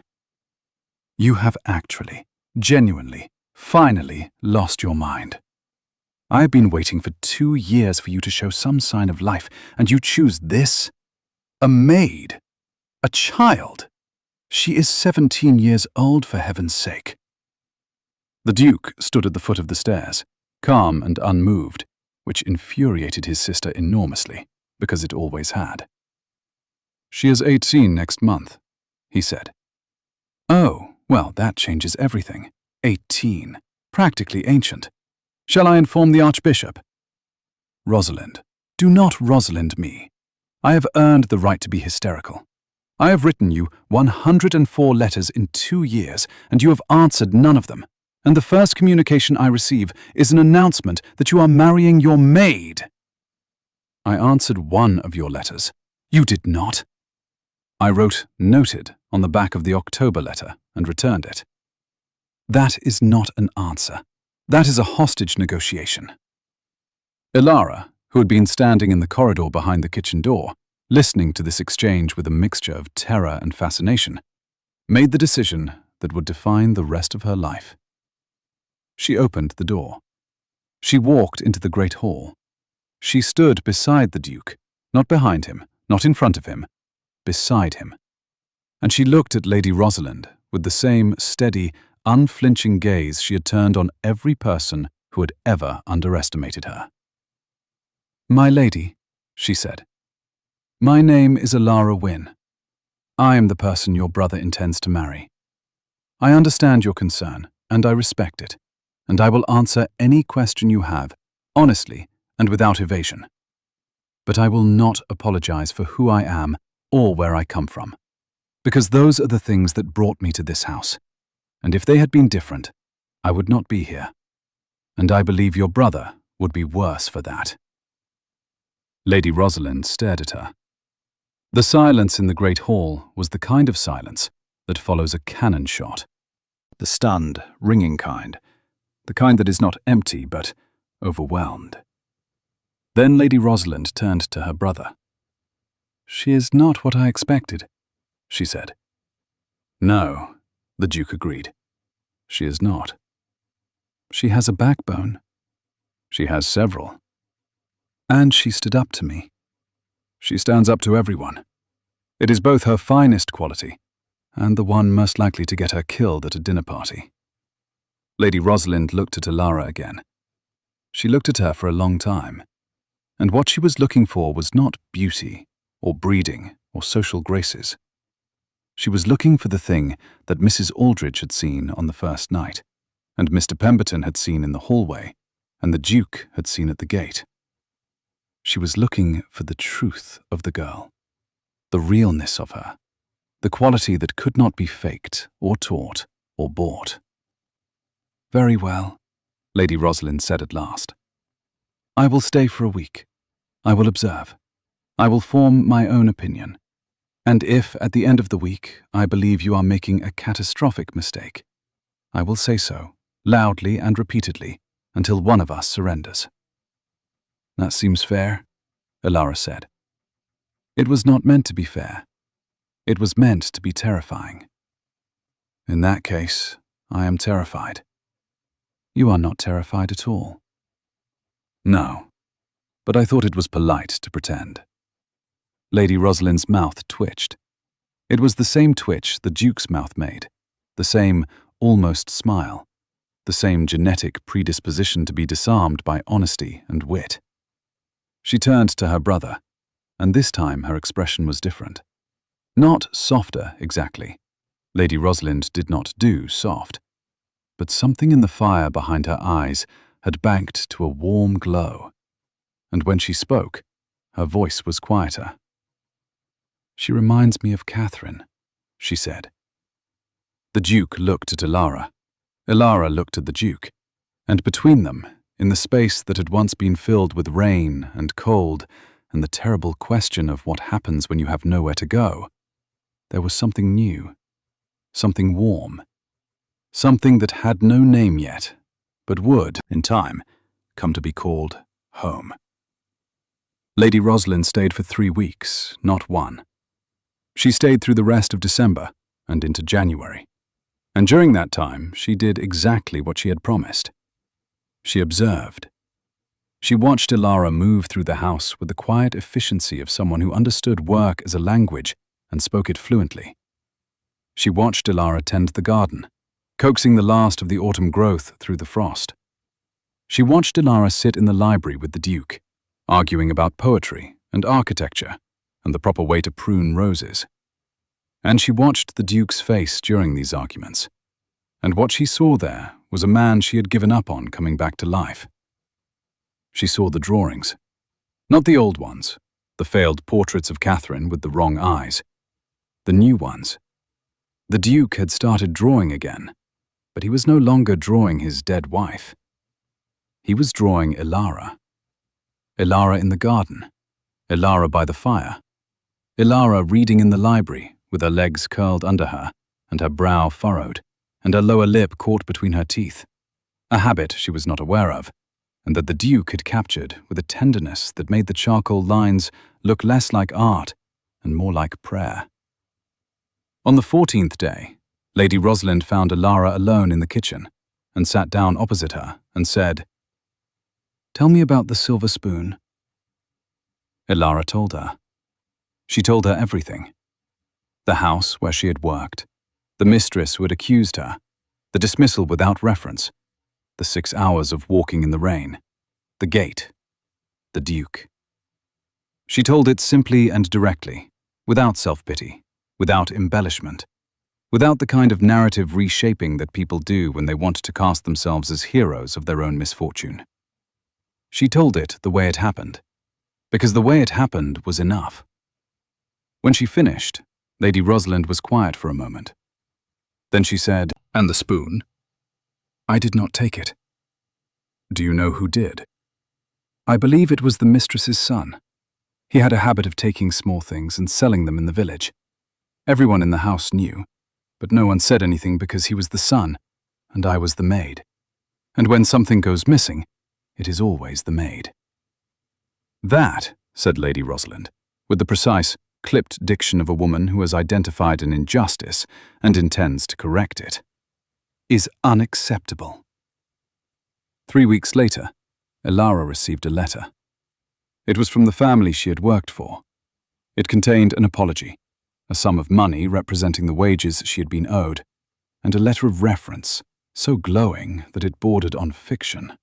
"You have actually, genuinely, finally lost your mind. I have been waiting for 2 years for you to show some sign of life, and you choose this? A maid? A child? She is 17 years old, for heaven's sake." The Duke stood at the foot of the stairs, calm and unmoved, which infuriated his sister enormously, because it always had. "She is 18 next month," he said. "Oh, well, that changes everything. 18. Practically ancient. Shall I inform the Archbishop?" "Rosalind, do not Rosalind me. I have earned the right to be hysterical. I have written you 104 letters in 2 years, and you have answered none of them. And the first communication I receive is an announcement that you are marrying your maid." "I answered one of your letters." "You did not." "I wrote 'noted' on the back of the October letter and returned it." "That is not an answer. That is a hostage negotiation." Elara, who had been standing in the corridor behind the kitchen door, listening to this exchange with a mixture of terror and fascination, made the decision that would define the rest of her life. She opened the door. She walked into the great hall. She stood beside the Duke, not behind him, not in front of him, beside him. And she looked at Lady Rosalind with the same steady, unflinching gaze she had turned on every person who had ever underestimated her. "My lady," she said, "my name is Elara Wynne. I am the person your brother intends to marry. I understand your concern, and I respect it, and I will answer any question you have, honestly and without evasion. But I will not apologize for who I am or where I come from, because those are the things that brought me to this house, and if they had been different, I would not be here, and I believe your brother would be worse for that." Lady Rosalind stared at her. The silence in the great hall was the kind of silence that follows a cannon shot. The stunned, ringing kind. The kind that is not empty but overwhelmed. Then Lady Rosalind turned to her brother. "She is not what I expected," she said. "No," the Duke agreed. "She is not. She has a backbone. She has several. And she stood up to me. She stands up to everyone. It is both her finest quality and the one most likely to get her killed at a dinner party." Lady Rosalind looked at Elara again. She looked at her for a long time, and what she was looking for was not beauty or breeding or social graces. She was looking for the thing that Mrs. Aldridge had seen on the first night, and Mr. Pemberton had seen in the hallway, and the Duke had seen at the gate. She was looking for the truth of the girl, the realness of her, the quality that could not be faked or taught or bought. "Very well," Lady Rosalind said at last. "I will stay for a week. I will observe. I will form my own opinion. And if, at the end of the week, I believe you are making a catastrophic mistake, I will say so, loudly and repeatedly, until one of us surrenders." "That seems fair," Elara said. "It was not meant to be fair. It was meant to be terrifying." "In that case, I am terrified." "You are not terrified at all." "No, but I thought it was polite to pretend." Lady Rosalind's mouth twitched. It was the same twitch the Duke's mouth made, the same almost smile, the same genetic predisposition to be disarmed by honesty and wit. She turned to her brother, and this time her expression was different. Not softer, exactly. Lady Rosalind did not do soft. But something in the fire behind her eyes had banked to a warm glow, and when she spoke, her voice was quieter. "She reminds me of Catherine," she said. The Duke looked at Elara. Elara looked at the Duke, and between them, in the space that had once been filled with rain and cold and the terrible question of what happens when you have nowhere to go, there was something new, something warm, something that had no name yet, but would, in time, come to be called home. Lady Rosalind stayed for 3 weeks, not 1. She stayed through the rest of December and into January. And during that time, she did exactly what she had promised. She observed. She watched Elara move through the house with the quiet efficiency of someone who understood work as a language and spoke it fluently. She watched Elara tend the garden, coaxing the last of the autumn growth through the frost. She watched Elara sit in the library with the Duke, arguing about poetry and architecture and the proper way to prune roses. And she watched the Duke's face during these arguments. And what she saw there was a man she had given up on coming back to life. She saw the drawings. Not the old ones, the failed portraits of Catherine with the wrong eyes. The new ones. The Duke had started drawing again, but he was no longer drawing his dead wife. He was drawing Elara. Elara in the garden. Elara by the fire. Elara reading in the library, with her legs curled under her, and her brow furrowed, and her lower lip caught between her teeth. A habit she was not aware of, and that the Duke had captured with a tenderness that made the charcoal lines look less like art and more like prayer. On the 14th day, Lady Rosalind found Elara alone in the kitchen and sat down opposite her and said, "Tell me about the silver spoon." Elara told her. She told her everything. The house where she had worked, the mistress who had accused her, the dismissal without reference, the 6 hours of walking in the rain, the gate, the Duke. She told it simply and directly, without self-pity, without embellishment, without the kind of narrative reshaping that people do when they want to cast themselves as heroes of their own misfortune. She told it the way it happened, because the way it happened was enough. When she finished, Lady Rosalind was quiet for a moment. Then she said, "And the spoon?" "I did not take it." "Do you know who did?" "I believe it was the mistress's son. He had a habit of taking small things and selling them in the village. Everyone in the house knew, but no one said anything because he was the son, and I was the maid. And when something goes missing, it is always the maid." "That," said Lady Rosalind, with the precise, clipped diction of a woman who has identified an injustice and intends to correct it, "is unacceptable." 3 weeks later, Elara received a letter. It was from the family she had worked for. It contained an apology, a sum of money representing the wages she had been owed, and a letter of reference, so glowing that it bordered on fiction.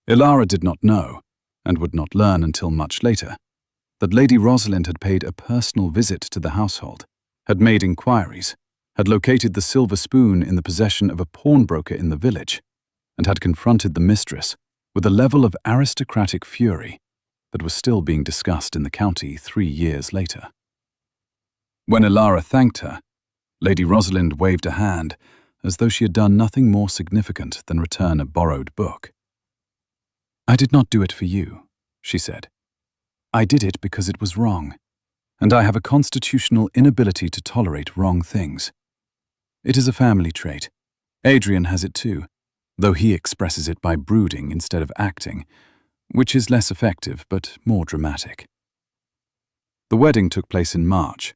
Elara did not know, and would not learn until much later, that Lady Rosalind had paid a personal visit to the household, had made inquiries, had located the silver spoon in the possession of a pawnbroker in the village, and had confronted the mistress with a level of aristocratic fury that was still being discussed in the county 3 years later. When Elara thanked her, Lady Rosalind waved a hand as though she had done nothing more significant than return a borrowed book. "I did not do it for you," she said. "I did it because it was wrong, and I have a constitutional inability to tolerate wrong things. It is a family trait. Adrian has it too, though he expresses it by brooding instead of acting, which is less effective but more dramatic." The wedding took place in March,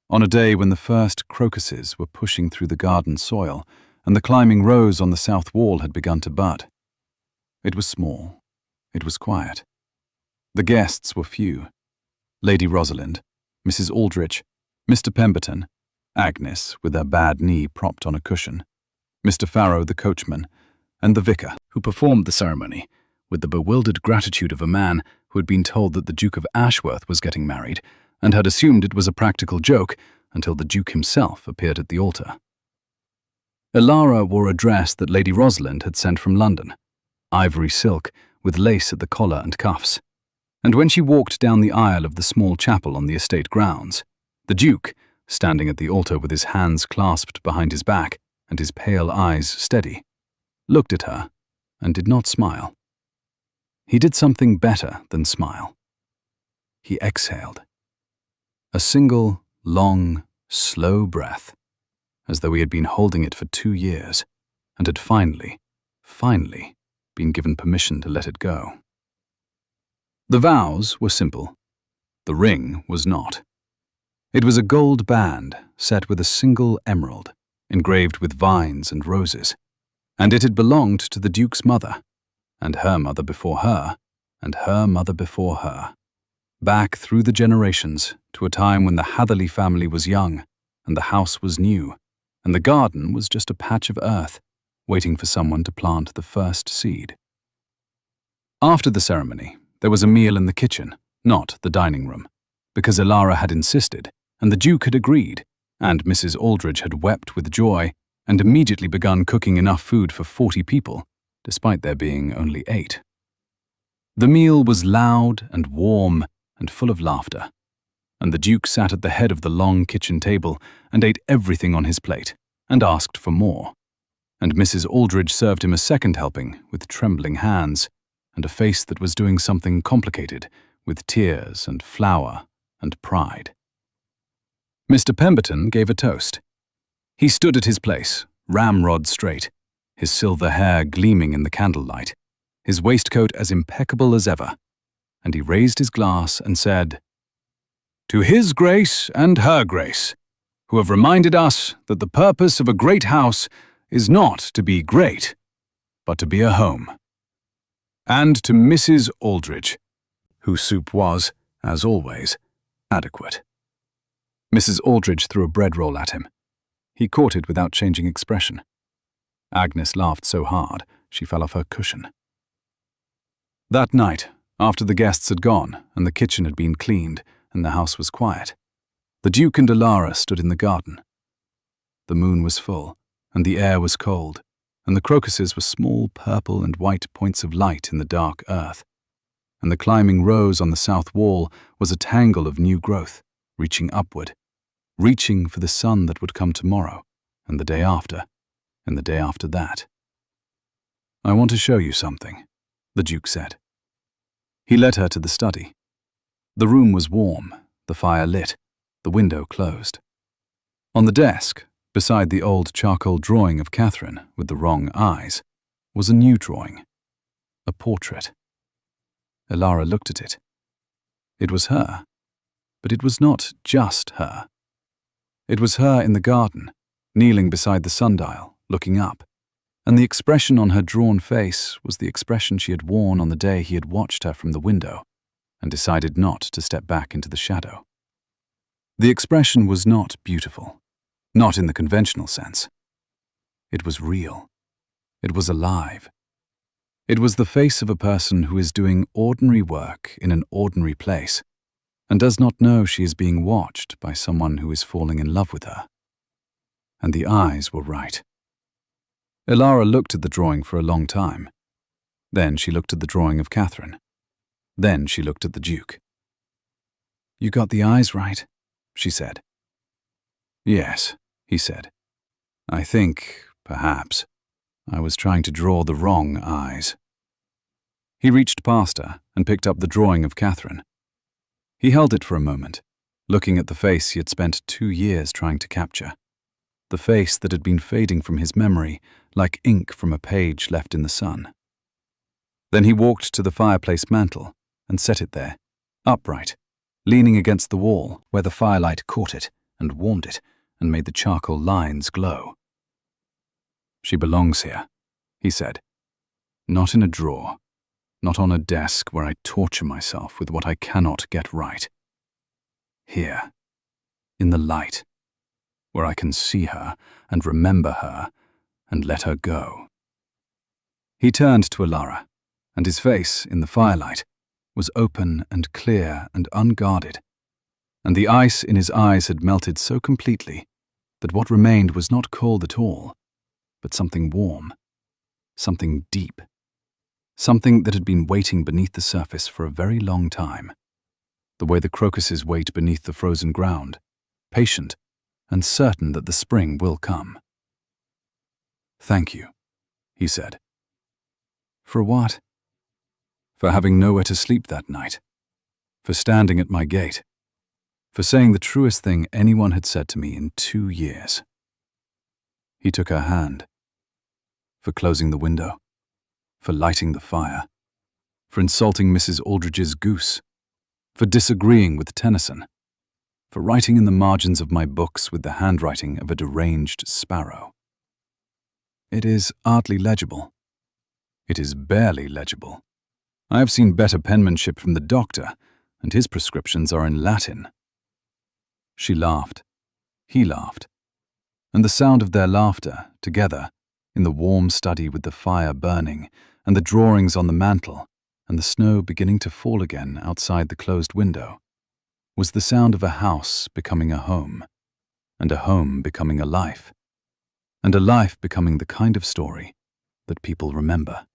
on a day when the first crocuses were pushing through the garden soil and the climbing rose on the south wall had begun to bud. It was small. It was quiet. The guests were few. Lady Rosalind, Mrs. Aldrich, Mr. Pemberton, Agnes, with her bad knee propped on a cushion, Mr. Farrow, the coachman, and the vicar, who performed the ceremony with the bewildered gratitude of a man who had been told that the Duke of Ashworth was getting married and had assumed it was a practical joke until the Duke himself appeared at the altar. Elara wore a dress that Lady Rosalind had sent from London, ivory silk with lace at the collar and cuffs. And when she walked down the aisle of the small chapel on the estate grounds, the Duke, standing at the altar with his hands clasped behind his back and his pale eyes steady, looked at her and did not smile. He did something better than smile. He exhaled. A single, long, slow breath, as though he had been holding it for 2 years and had finally been given permission to let it go. The vows were simple. The ring was not. It was a gold band set with a single emerald, engraved with vines and roses, and it had belonged to the Duke's mother, and her mother before her, and her mother before her, back through the generations to a time when the Hatherley family was young, and the house was new, and the garden was just a patch of earth, waiting for someone to plant the first seed. After the ceremony, there was a meal in the kitchen, not the dining room, because Elara had insisted, and the Duke had agreed, and Mrs. Aldridge had wept with joy and immediately begun cooking enough food for 40 people, despite there being only 8. The meal was loud and warm and full of laughter, and the Duke sat at the head of the long kitchen table and ate everything on his plate and asked for more, and Mrs. Aldridge served him a second helping with trembling hands and a face that was doing something complicated with tears and flour and pride. Mr. Pemberton gave a toast. He stood at his place, ramrod straight, his silver hair gleaming in the candlelight, his waistcoat as impeccable as ever, and he raised his glass and said, "To His Grace and Her Grace, who have reminded us that the purpose of a great house is not to be great, but to be a home. And to Mrs. Aldridge, whose soup was, as always, adequate." Mrs. Aldridge threw a bread roll at him. He caught it without changing expression. Agnes laughed so hard she fell off her cushion. That night, after the guests had gone and the kitchen had been cleaned and the house was quiet, the Duke and Elara stood in the garden. The moon was full, and the air was cold, and the crocuses were small purple and white points of light in the dark earth, and the climbing rose on the south wall was a tangle of new growth, reaching upward, reaching for the sun that would come tomorrow, and the day after, and the day after that. "I want to show you something," the Duke said. He led her to the study. The room was warm, the fire lit, the window closed. On the desk, beside the old charcoal drawing of Catherine with the wrong eyes, was a new drawing, a portrait. Elara looked at it. It was her, but it was not just her. It was her in the garden, kneeling beside the sundial, looking up, and the expression on her drawn face was the expression she had worn on the day he had watched her from the window and decided not to step back into the shadow. The expression was not beautiful, not in the conventional sense. It was real. It was alive. It was the face of a person who is doing ordinary work in an ordinary place and does not know she is being watched by someone who is falling in love with her. And the eyes were right. Elara looked at the drawing for a long time. Then she looked at the drawing of Catherine. Then she looked at the Duke. "You got the eyes right," she said. "Yes," he said. "I think, perhaps, I was trying to draw the wrong eyes." He reached past her and picked up the drawing of Catherine. He held it for a moment, looking at the face he had spent 2 years trying to capture, the face that had been fading from his memory like ink from a page left in the sun. Then he walked to the fireplace mantel and set it there, upright, leaning against the wall where the firelight caught it and warmed it and made the charcoal lines glow. "She belongs here," he said. "Not in a drawer, not on a desk where I torture myself with what I cannot get right. Here, in the light, where I can see her and remember her and let her go." He turned to Elara, and his face, in the firelight, was open and clear and unguarded, and the ice in his eyes had melted so completely that what remained was not cold at all, but something warm, something deep, something that had been waiting beneath the surface for a very long time, the way the crocuses wait beneath the frozen ground, patient and certain that the spring will come. "Thank you," he said. "For what?" "For having nowhere to sleep that night, for standing at my gate, for saying the truest thing anyone had said to me in 2 years." He took her hand. "For closing the window, for lighting the fire, for insulting Mrs. Aldridge's goose, for disagreeing with Tennyson, for writing in the margins of my books with the handwriting of a deranged sparrow. It is hardly legible. It is barely legible. I have seen better penmanship from the doctor, and his prescriptions are in Latin." She laughed. He laughed. And the sound of their laughter, together, in the warm study with the fire burning and the drawings on the mantel, and the snow beginning to fall again outside the closed window, was the sound of a house becoming a home, and a home becoming a life, and a life becoming the kind of story that people remember.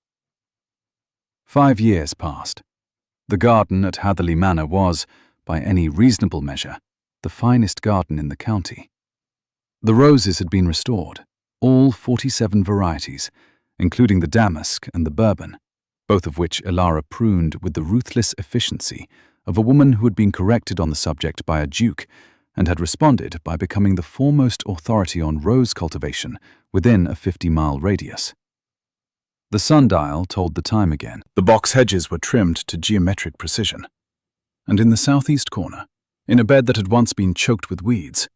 5 years passed. The garden at Hatherley Manor was, by any reasonable measure, the finest garden in the county. The roses had been restored, all 47 varieties, including the damask and the bourbon, both of which Elara pruned with the ruthless efficiency of a woman who had been corrected on the subject by a duke and had responded by becoming the foremost authority on rose cultivation within a 50-mile radius. The sundial told the time again. The box hedges were trimmed to geometric precision. And in the southeast corner, in a bed that had once been choked with weeds,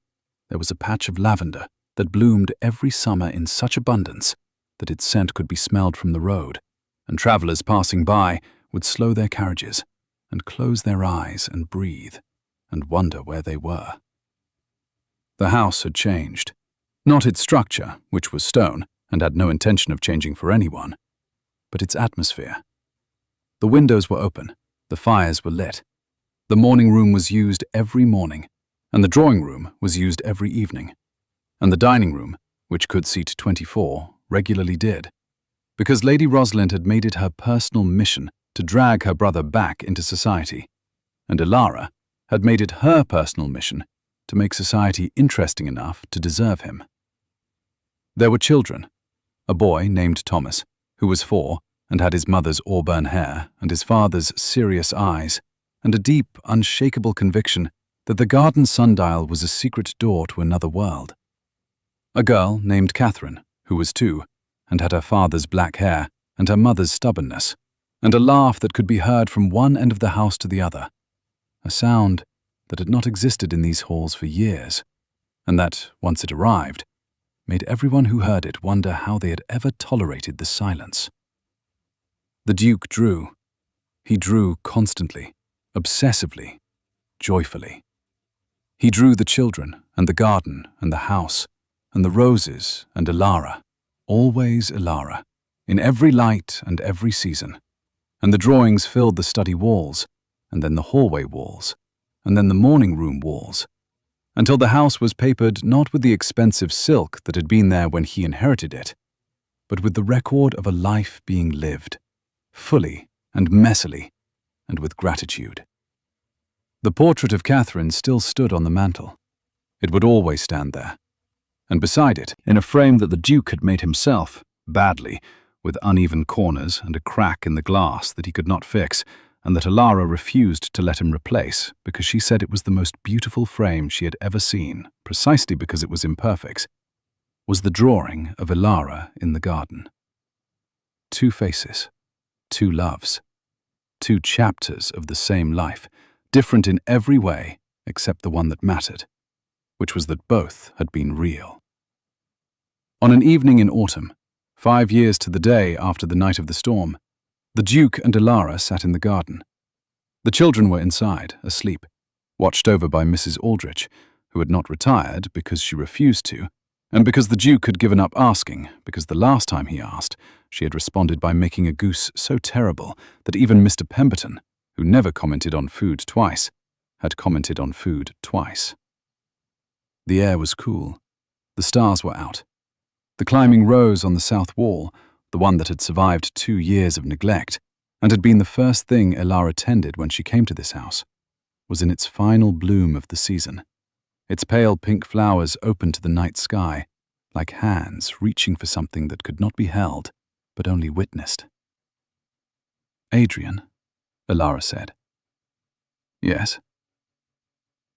there was a patch of lavender that bloomed every summer in such abundance that its scent could be smelled from the road, and travellers passing by would slow their carriages and close their eyes and breathe and wonder where they were. The house had changed. Not its structure, which was stone and had no intention of changing for anyone, but its atmosphere. The windows were open, the fires were lit. The morning room was used every morning, and the drawing room was used every evening. And the dining room, which could seat 24, regularly did, because Lady Rosalind had made it her personal mission to drag her brother back into society, and Elara had made it her personal mission to make society interesting enough to deserve him. There were children, a boy named Thomas, who was 4 and had his mother's auburn hair and his father's serious eyes, and a deep, unshakable conviction that the garden sundial was a secret door to another world. A girl named Catherine, who was 2, and had her father's black hair and her mother's stubbornness, and a laugh that could be heard from one end of the house to the other, a sound that had not existed in these halls for years, and that, once it arrived, made everyone who heard it wonder how they had ever tolerated the silence. The Duke drew. He drew constantly, obsessively, joyfully. He drew the children and the garden and the house and the roses and Elara, always Elara, in every light and every season. And the drawings filled the study walls, and then the hallway walls, and then the morning room walls, until the house was papered not with the expensive silk that had been there when he inherited it, but with the record of a life being lived, fully and messily, and with gratitude. The portrait of Catherine still stood on the mantel. It would always stand there. And beside it, in a frame that the Duke had made himself, badly, with uneven corners and a crack in the glass that he could not fix, and that Elara refused to let him replace because she said it was the most beautiful frame she had ever seen, precisely because it was imperfect, was the drawing of Elara in the garden. 2 faces, 2 loves, 2 chapters of the same life, different in every way except the one that mattered, which was that both had been real. On an evening in autumn, 5 years to the day after the night of the storm, the Duke and Elara sat in the garden. The children were inside, asleep, watched over by Mrs. Aldrich, who had not retired because she refused to, and because the Duke had given up asking, because the last time he asked, she had responded by making a goose so terrible that even Mr. Pemberton, who never commented on food twice, had commented on food twice. The air was cool. The stars were out. The climbing rose on the south wall, the one that had survived 2 years of neglect, and had been the first thing Elara tended when she came to this house, was in its final bloom of the season. Its pale pink flowers open to the night sky, like hands reaching for something that could not be held, but only witnessed. "Adrian," Elara said. "Yes."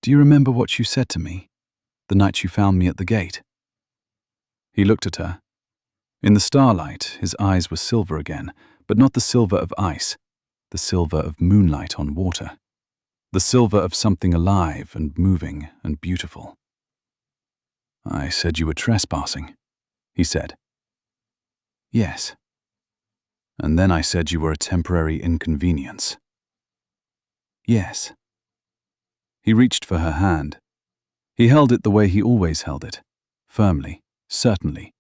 "Do you remember what you said to me, the night you found me at the gate?" He looked at her. In the starlight, his eyes were silver again, but not the silver of ice, the silver of moonlight on water, the silver of something alive and moving and beautiful. "I said you were trespassing," he said. "Yes." "And then I said you were a temporary inconvenience." "Yes." He reached for her hand. He held it the way he always held it, firmly, certainly,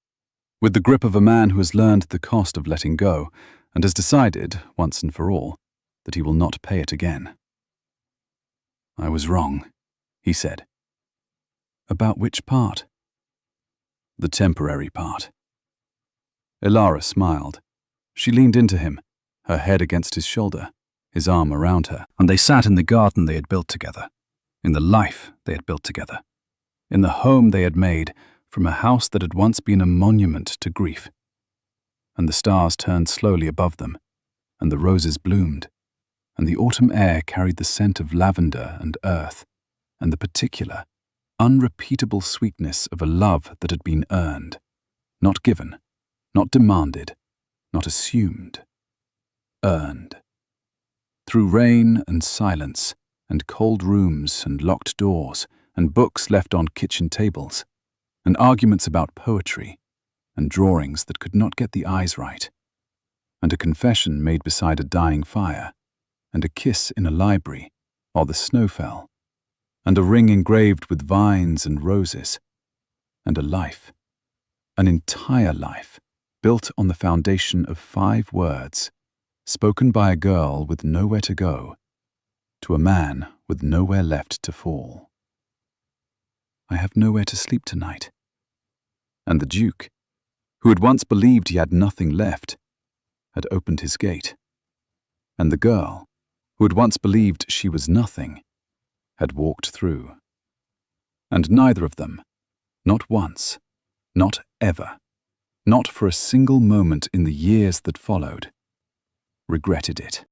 with the grip of a man who has learned the cost of letting go and has decided, once and for all, that he will not pay it again. "I was wrong," he said. "About which part?" "The temporary part." Elara smiled. She leaned into him, her head against his shoulder, his arm around her, and they sat in the garden they had built together, in the life they had built together, in the home they had made from a house that had once been a monument to grief. And the stars turned slowly above them, and the roses bloomed, and the autumn air carried the scent of lavender and earth, and the particular, unrepeatable sweetness of a love that had been earned, not given, not demanded, not assumed, earned. Through rain and silence, and cold rooms and locked doors, and books left on kitchen tables, and arguments about poetry, and drawings that could not get the eyes right, and a confession made beside a dying fire, and a kiss in a library while the snow fell, and a ring engraved with vines and roses, and a life, an entire life, built on the foundation of 5 words, spoken by a girl with nowhere to go, to a man with nowhere left to fall. "I have nowhere to sleep tonight." And the Duke, who had once believed he had nothing left, had opened his gate. And the girl, who had once believed she was nothing, had walked through. And neither of them, not once, not ever, not for a single moment in the years that followed, regretted it.